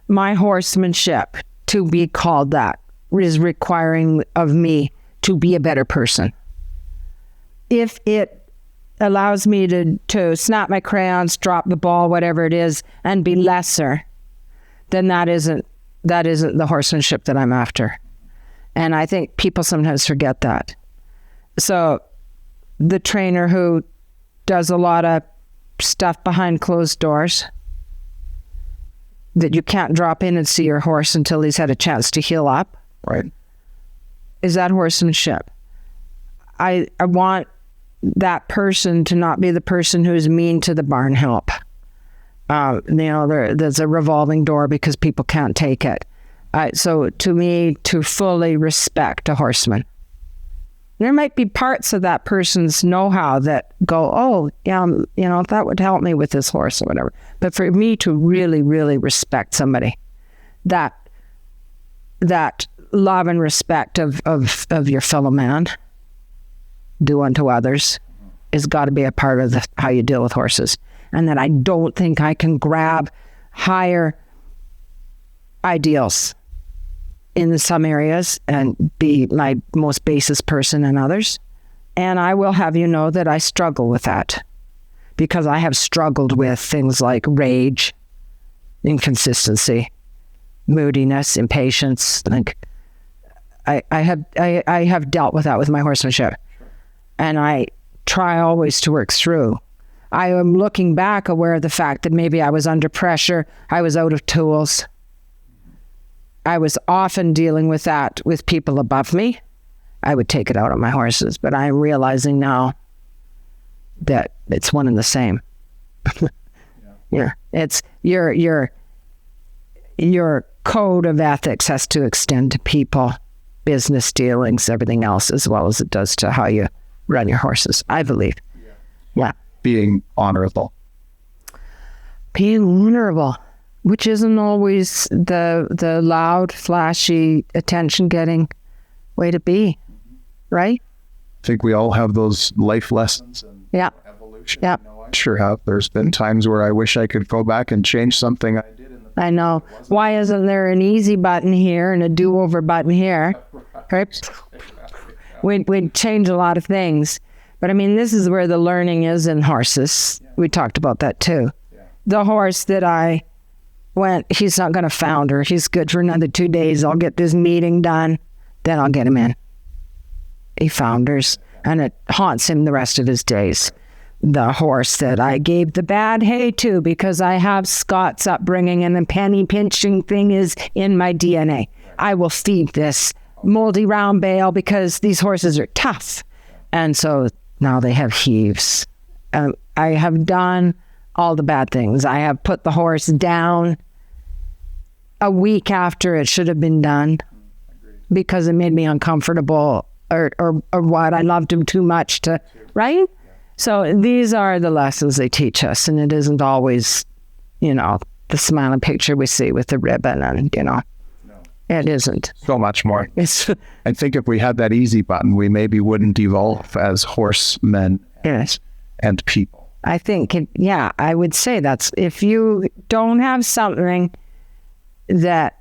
B: My horsemanship, to be called that, is requiring of me to be a better person. If it allows me to snap my crayons, drop the ball, whatever it is, and be lesser, then that isn't the horsemanship that I'm after. And I think people sometimes forget that. So the trainer who does a lot of stuff behind closed doors that you can't drop in and see your horse until he's had a chance to heal up.
A: Right.
B: Is that horsemanship? I want that person to not be the person who's mean to the barn help. There's a revolving door because people can't take it. So to me, to fully respect a horseman. There might be parts of that person's know-how that go, oh, yeah, that would help me with this horse or whatever. But for me to really, really respect somebody, that love and respect of your fellow man, do unto others, has got to be a part of how you deal with horses. And that I don't think I can grab higher ideals in some areas and be my most basest person in others. And I will have you know that I struggle with that because I have struggled with things like rage, inconsistency, moodiness, impatience. Like I have dealt with that with my horsemanship. And I try always to work through. I am looking back aware of the fact that maybe I was under pressure. I was out of tools. I was often dealing with that with people above me. I would take it out on my horses, but I'm realizing now that it's one and the same. It's your code of ethics has to extend to people, business dealings, everything else, as well as it does to how you run your horses, I believe. Yeah.
A: Being honorable.
B: Being honorable, which isn't always the loud, flashy, attention-getting way to be, right?
A: I think we all have those life lessons and evolution.
B: Yeah.
A: I sure have. There's been times where I wish I could go back and change something I did in the past.
B: I know. Why isn't there an easy button here and a do-over button here? Right? We'd change a lot of things. But I mean, this is where the learning is in horses. We talked about that too. The horse that I went, he's not going to founder. He's good for another 2 days. I'll get this meeting done. Then I'll get him in. He founders and it haunts him the rest of his days. The horse that I gave the bad hay to because I have Scots upbringing and the penny pinching thing is in my DNA. I will feed this moldy round bale because these horses are tough. And so now they have heaves. I have done all the bad things. I have put the horse down a week after it should have been done because it made me uncomfortable or what. I loved him too much right? So these are the lessons they teach us, and it isn't always the smiling picture we see with the ribbon, and it isn't.
A: So much more.
B: It's
A: I think if we had that easy button, we maybe wouldn't evolve as horsemen
B: yes.
A: and people.
B: I think, I would say that's if you don't have something that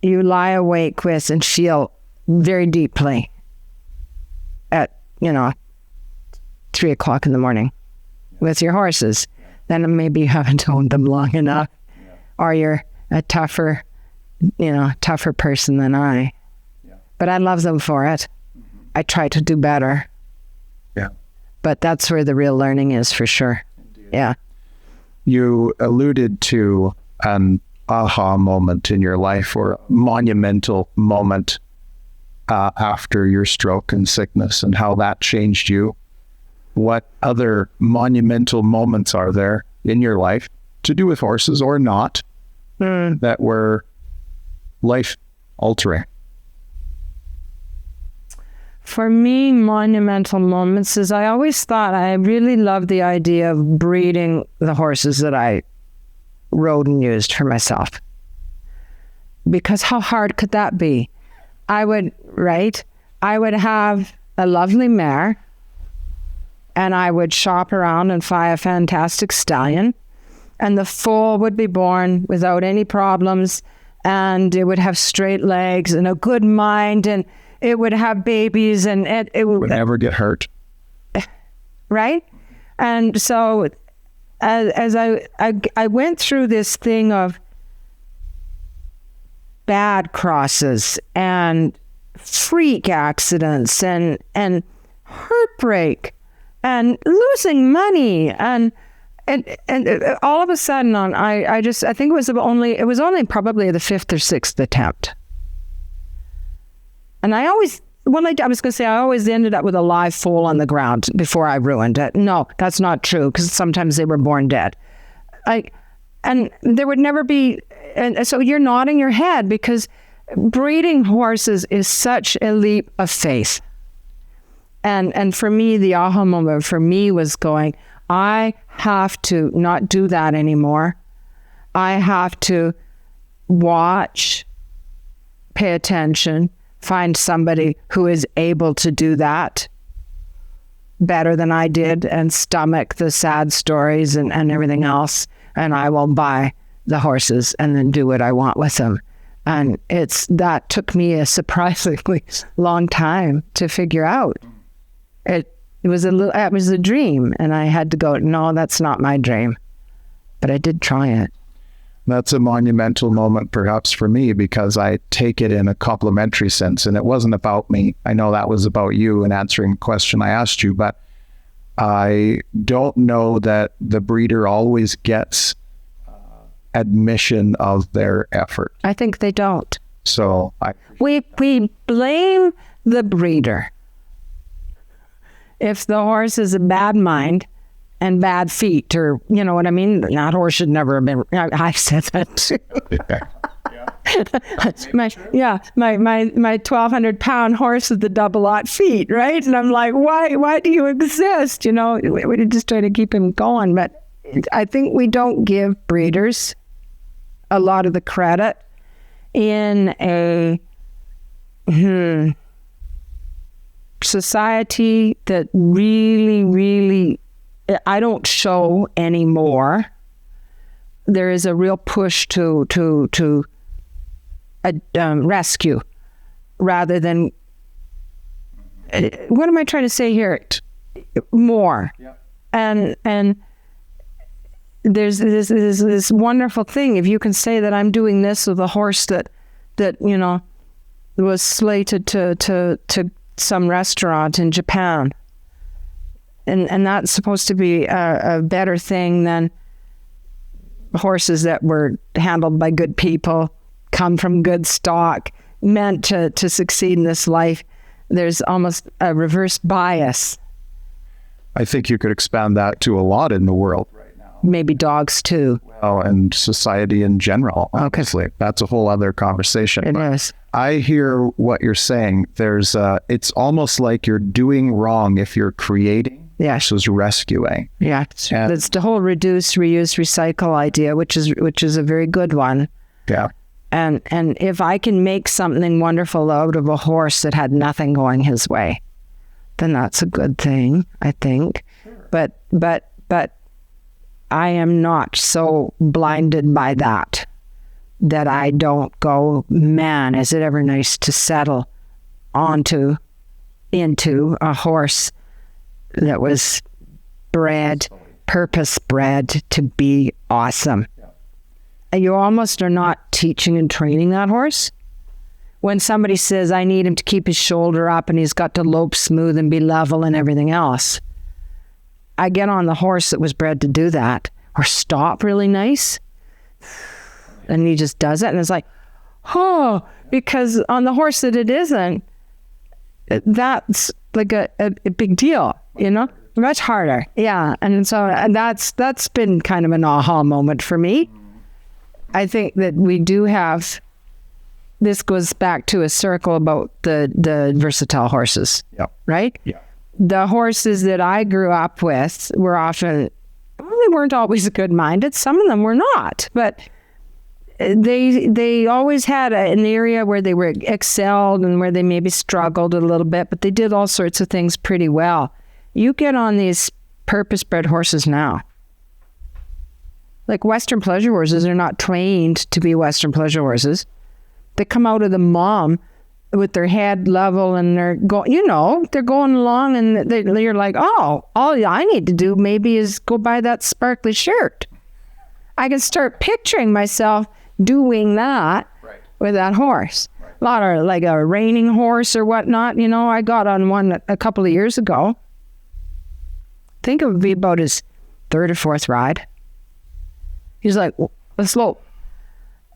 B: you lie awake with and feel very deeply at 3:00 in the morning with your horses, then maybe you haven't owned them long enough, or you're a tougher person than I. Yeah. But I love them for it. Mm-hmm. I try to do better.
A: Yeah.
B: But that's where the real learning is, for sure. Indeed. Yeah.
A: You alluded to an aha moment in your life, or a monumental moment after your stroke and sickness, and how that changed you. What other monumental moments are there in your life, to do with horses or not, that were life-altering?
B: For me, monumental moments is I always thought I really loved the idea of breeding the horses that I rode and used for myself. Because how hard could that be? I would have a lovely mare, and I would shop around and buy a fantastic stallion, and the foal would be born without any problems, and it would have straight legs and a good mind, and it would have babies, and it would
A: never get hurt.
B: Right? And so as I went through this thing of bad crosses and freak accidents and heartbreak and losing money and all of a sudden I think it was only probably the fifth or sixth attempt. And I always ended up with a live foal on the ground before I ruined it. No, that's not true, because sometimes they were born dead. And there would never be, and so you're nodding your head, because breeding horses is such a leap of faith. And for me, the aha moment for me was going, I have to not do that anymore. I have to watch, pay attention, find somebody who is able to do that better than I did, and stomach the sad stories and everything else. And I will buy the horses and then do what I want with them. And that took me a surprisingly long time to figure out. It was a dream, and I had to go, no, that's not my dream. But I did try it.
A: That's a monumental moment perhaps for me, because I take it in a complimentary sense, and it wasn't about me. I know that was about you and answering the question I asked you, but I don't know that the breeder always gets admission of their effort.
B: I think they don't.
A: So
B: we blame the breeder. If the horse is a bad mind and bad feet, or you know what I mean, that horse should never have been. I've said that too. my 1,200-pound horse with the double-aught feet, right? And I'm like, why do you exist? We just try to keep him going. But I think we don't give breeders a lot of the credit in a society that really, really, I don't show anymore. There is a real push to rescue rather than, what am I trying to say here? More. Yeah. And there's this wonderful thing. If you can say that I'm doing this with a horse that was slated to some restaurant in Japan, and that's supposed to be a better thing than horses that were handled by good people, come from good stock, meant to succeed in this life. There's almost a reverse bias.
A: I think you could expand that to a lot in the world right now.
B: Maybe dogs too.
A: Well, and society in general, obviously. Okay. That's a whole other conversation.
B: It is.
A: I hear what you're saying. It's almost like you're doing wrong if you're creating
B: Yeah.
A: This was rescuing.
B: Yeah. That's the whole reduce, reuse, recycle idea, which is a very good one.
A: Yeah.
B: And if I can make something wonderful out of a horse that had nothing going his way, then that's a good thing, I think. Sure. But I am not so blinded by that I don't go, man, is it ever nice to settle into a horse that was purpose bred to be awesome. You almost are not teaching and training that horse. When somebody says, I need him to keep his shoulder up and he's got to lope smooth and be level and everything else, I get on the horse that was bred to do that, or stop really nice, and he just does it, and it's like, oh, because on the horse that it isn't, that's like a big deal, you know? Much harder. Yeah. And so that's been kind of an aha moment for me. I think that we do have, this goes back to a circle about the versatile horses, right? Yeah. The horses that I grew up with were often, they weren't always good-minded. Some of them were not, but they always had an area where they were excelled and where they maybe struggled a little bit, but they did all sorts of things pretty well. You get on these purpose-bred horses now. Like Western pleasure horses are not trained to be Western pleasure horses. They come out of the mom with their head level and they're going, they're going along and you're like, oh, all I need to do maybe is go buy that sparkly shirt. I can start picturing myself doing that with that horse. Right. A lot of like a reining horse or whatnot. I got on one a couple of years ago. I think it would be about his third or fourth ride. He's like, let's lope.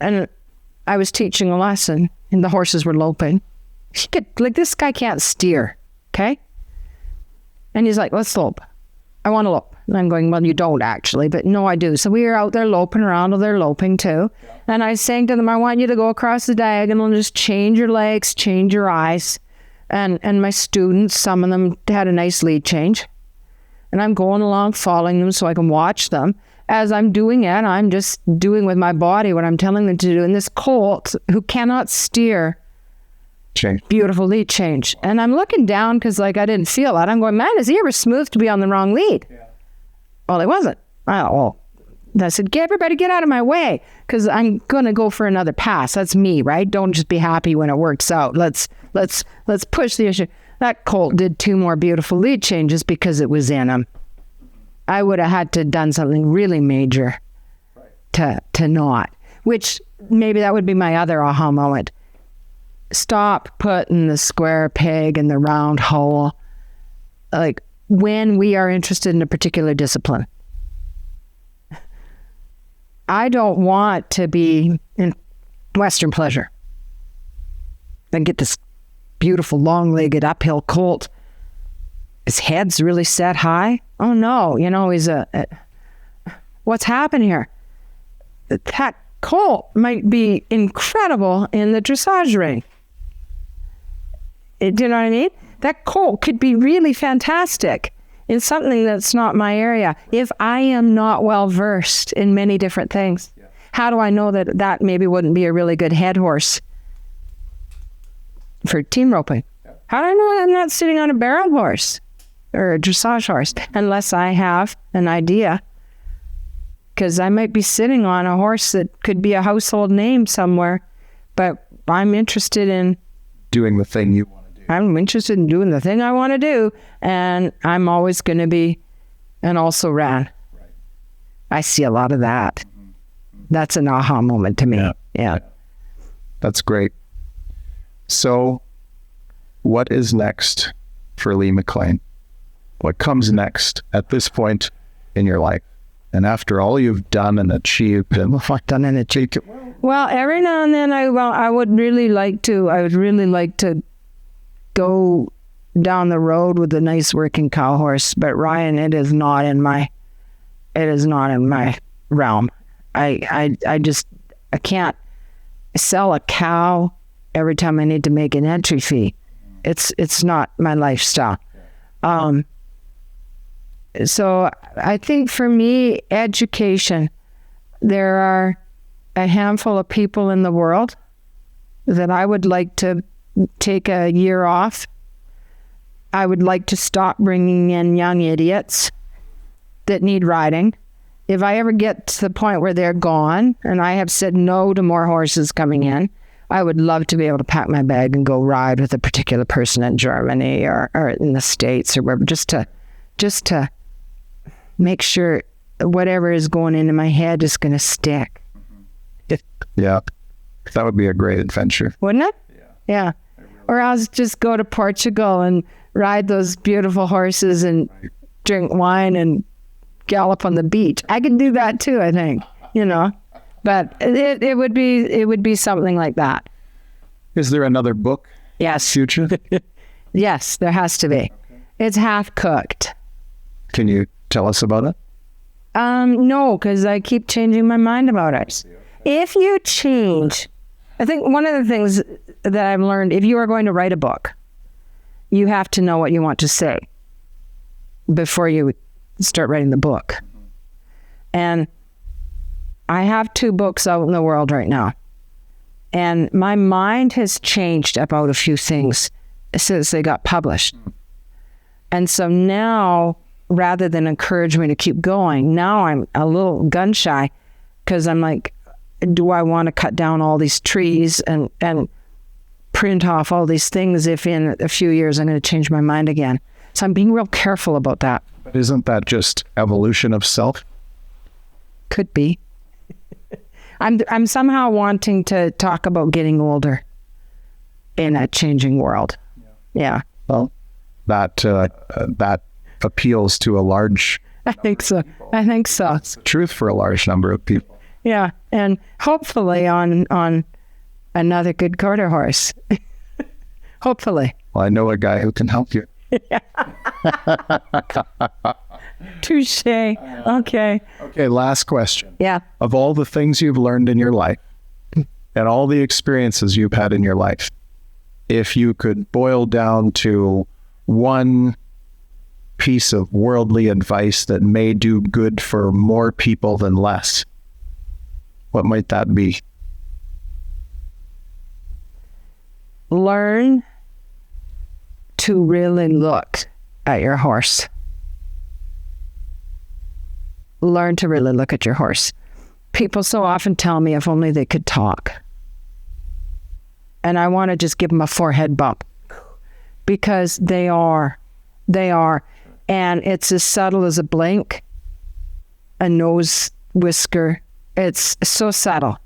B: And I was teaching a lesson and the horses were loping. This guy can't steer, okay? And he's like, let's lope. I want to lope. And I'm going, well, you don't actually, but no, I do. So we were out there loping around, or they're loping too. Yeah. And I was saying to them, I want you to go across the diagonal and just change your legs, change your eyes. And my students, some of them had a nice lead change. And I'm going along following them so I can watch them. As I'm doing it, I'm just doing with my body what I'm telling them to do. And this colt, who cannot steer, beautiful lead change. And I'm looking down because I didn't feel that. I'm going, man, is he ever smooth to be on the wrong lead? Yeah. Well, he wasn't. I said, everybody get out of my way because I'm going to go for another pass. That's me, right? Don't just be happy when it works out. Let's push the issue. That colt did 2 more beautiful lead changes because it was in him. I would have had to have done something really major to not, which maybe that would be my other aha moment. Stop putting the square peg in the round hole. Like when we are interested in a particular discipline. I don't want to be in Western pleasure and get this beautiful long-legged uphill colt. His head's really set high. Oh no, he's what's happening here? That colt might be incredible in the dressage ring. Do you know what I mean? That colt could be really fantastic in something that's not my area. If I am not well versed in many different things, how do I know that maybe wouldn't be a really good head horse for team roping? How do I know I'm not sitting on a barrel horse or a dressage horse unless I have an idea? Because I might be sitting on a horse that could be a household name somewhere, but I'm interested in
A: doing the thing you want to do.
B: I'm interested in doing the thing I want to do, and I'm always going to be an also ran. Right. I see a lot of that. Mm-hmm. That's an aha moment to me. Yeah.
A: That's great. So what is next for Lee McLean? What comes next at this point in your life? And after all you've done and achieved,
B: well, every now and then I would really like to go down the road with a nice working cow horse. But Ryan, it is not in my realm. I can't sell a cow every time I need to make an entry fee. It's not my lifestyle. So I think for me, education, there are a handful of people in the world that I would like to take a year off. I would like to stop bringing in young idiots that need riding. If I ever get to the point where they're gone and I have said no to more horses coming in, I would love to be able to pack my bag and go ride with a particular person in Germany or in the States or wherever, just to make sure whatever is going into my head is going to stick.
A: Yeah, that would be a great adventure.
B: Wouldn't it? Yeah. Or else just go to Portugal and ride those beautiful horses and drink wine and gallop on the beach. I could do that too, I think, but it would be something like that.
A: Is there another book?
B: Yes.
A: Future?
B: Yes, there has to be. Okay. It's half cooked.
A: Can you tell us about it?
B: No, because I keep changing my mind about it. If you change, I think one of the things that I've learned, if you are going to write a book, you have to know what you want to say before you start writing the book. And I have 2 books out in the world right now. And my mind has changed about a few things since they got published. And so now, rather than encourage me to keep going, now I'm a little gun shy because I'm like, do I want to cut down all these trees and print off all these things if in a few years I'm going to change my mind again? So I'm being real careful about that.
A: But isn't that just evolution of self?
B: Could be. I'm somehow wanting to talk about getting older in a changing world. Yeah.
A: Well, that appeals to a large.
B: I think so. I think so.
A: It's the truth for a large number of people.
B: Yeah, and hopefully on another good quarter horse. Hopefully.
A: Well, I know a guy who can help you.
B: Touche. Okay.
A: Okay, last question.
B: Yeah.
A: Of all the things you've learned in your life and all the experiences you've had in your life, if you could boil down to one piece of worldly advice that may do good for more people than less, what might that be?
B: Learn to really look at your horse. Learn to really look at your horse. People so often tell me if only they could talk. And I want to just give them a forehead bump because they are. And it's as subtle as a blink, a nose whisker. It's so subtle,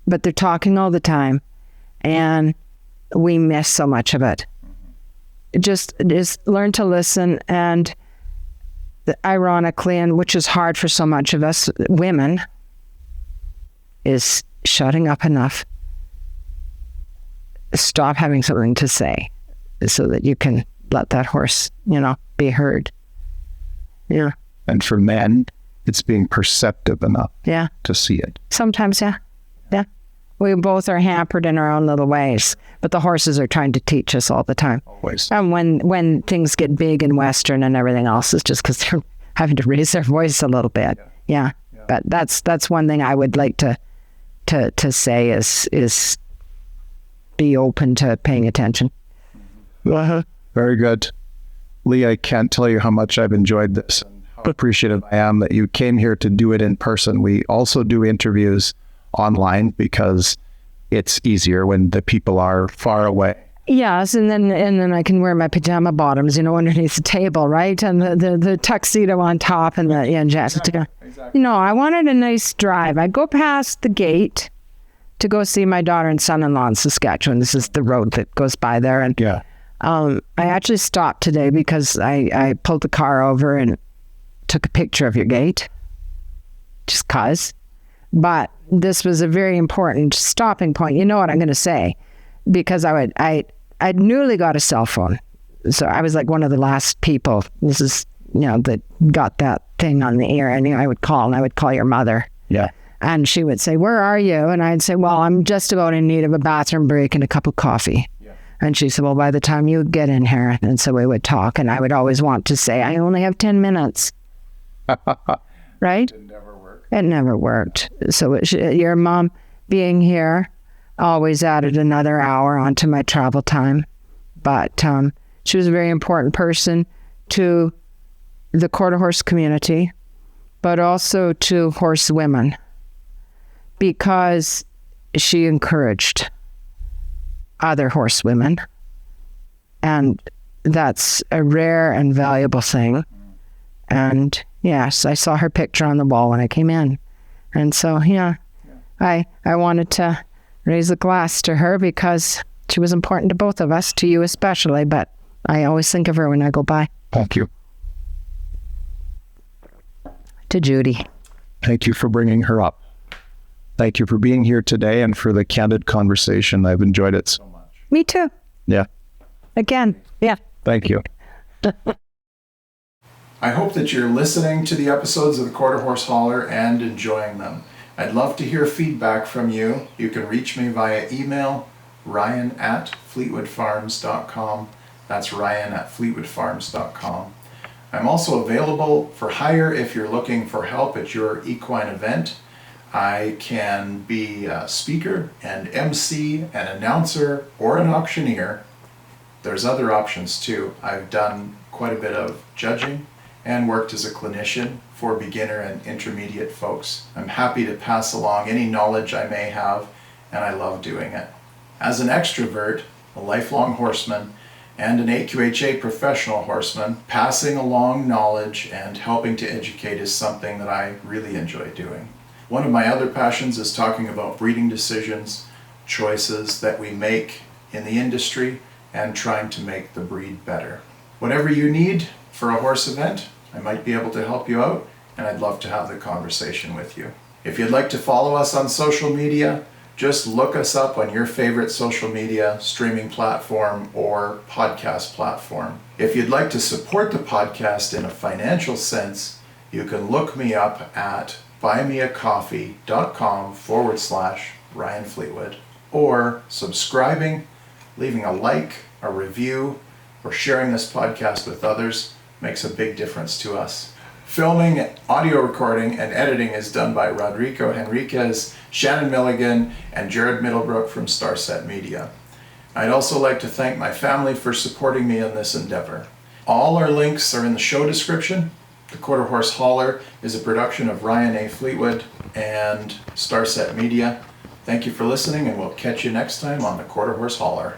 B: but they're talking all the time and we miss so much of it. Just learn to listen, and ironically, and which is hard for so much of us women, is shutting up enough. Stop having something to say so that you can let that horse, be heard. Yeah.
A: And for men, it's being perceptive enough to see it.
B: Sometimes, yeah. We both are hampered in our own little ways, but the horses are trying to teach us all the time.
A: Always.
B: And when things get big and Western and everything else, it's just because they're having to raise their voice a little bit. Yeah. But that's one thing I would like to say is be open to paying attention.
A: Very good. Lee, I can't tell you how much I've enjoyed this and how appreciative I am that you came here to do it in person. We also do interviews online because it's easier when the people are far away.
B: Yes, and then I can wear my pajama bottoms, underneath the table, right? And the tuxedo on top and the jacket. Exactly. I wanted a nice drive. I go past the gate to go see my daughter and son-in-law in Saskatchewan. This is the road that goes by there. And I actually stopped today because I pulled the car over and took a picture of your gate, just 'cause. But this was a very important stopping point. You know what I'm going to say, because I'd newly got a cell phone, so I was like one of the last people. This is that got that thing on the ear, and I would call your mother.
A: Yeah.
B: And she would say, "Where are you?" And I'd say, "Well, I'm just about in need of a bathroom break and a cup of coffee." Yeah. And she said, "Well, by the time you get in here," and so we would talk, and I would always want to say, "I only have 10 minutes." right?
A: It never worked.
B: It never worked. So your mom being here always added another hour onto my travel time. But she was a very important person to the quarter horse community, but also to horse women, because she encouraged other horse women. And that's a rare and valuable thing. And yes, I saw her picture on the wall when I came in. And so, I wanted to raise a glass to her because she was important to both of us, to you especially, but I always think of her when I go by.
A: Thank you.
B: To Judy.
A: Thank you for bringing her up. Thank you for being here today and for the candid conversation. I've enjoyed it so much.
B: Me too.
A: Yeah.
B: Again, yeah.
A: Thank you. I hope that you're listening to the episodes of the Quarter Horse Hauler and enjoying them. I'd love to hear feedback from you. You can reach me via email, ryan@fleetwoodfarms.com. That's ryan@fleetwoodfarms.com. I'm also available for hire if you're looking for help at your equine event. I can be a speaker and MC, an announcer, or an auctioneer. There's other options too. I've done quite a bit of judging and worked as a clinician for beginner and intermediate folks. I'm happy to pass along any knowledge I may have, and I love doing it. As an extrovert, a lifelong horseman, and an AQHA professional horseman, passing along knowledge and helping to educate is something that I really enjoy doing. One of my other passions is talking about breeding decisions, choices that we make in the industry, and trying to make the breed better. Whatever you need for a horse event, I might be able to help you out, and I'd love to have the conversation with you. If you'd like to follow us on social media, just look us up on your favorite social media streaming platform or podcast platform. If you'd like to support the podcast in a financial sense, you can look me up at buymeacoffee.com/Ryan Fleetwood, or subscribing, leaving a like, a review, or sharing this podcast with others makes a big difference to us. Filming, audio recording, and editing is done by Rodrigo, Henriquez, Shannon, Milligan, and Jared Middlebrook from Starset Media. I'd also like to thank my family for supporting me in this endeavor. All our links are in the show description. The Quarter Horse Hauler is a production of Ryan A. Fleetwood and Starset Media. Thank you for listening, and we'll catch you next time on the Quarter Horse Hauler.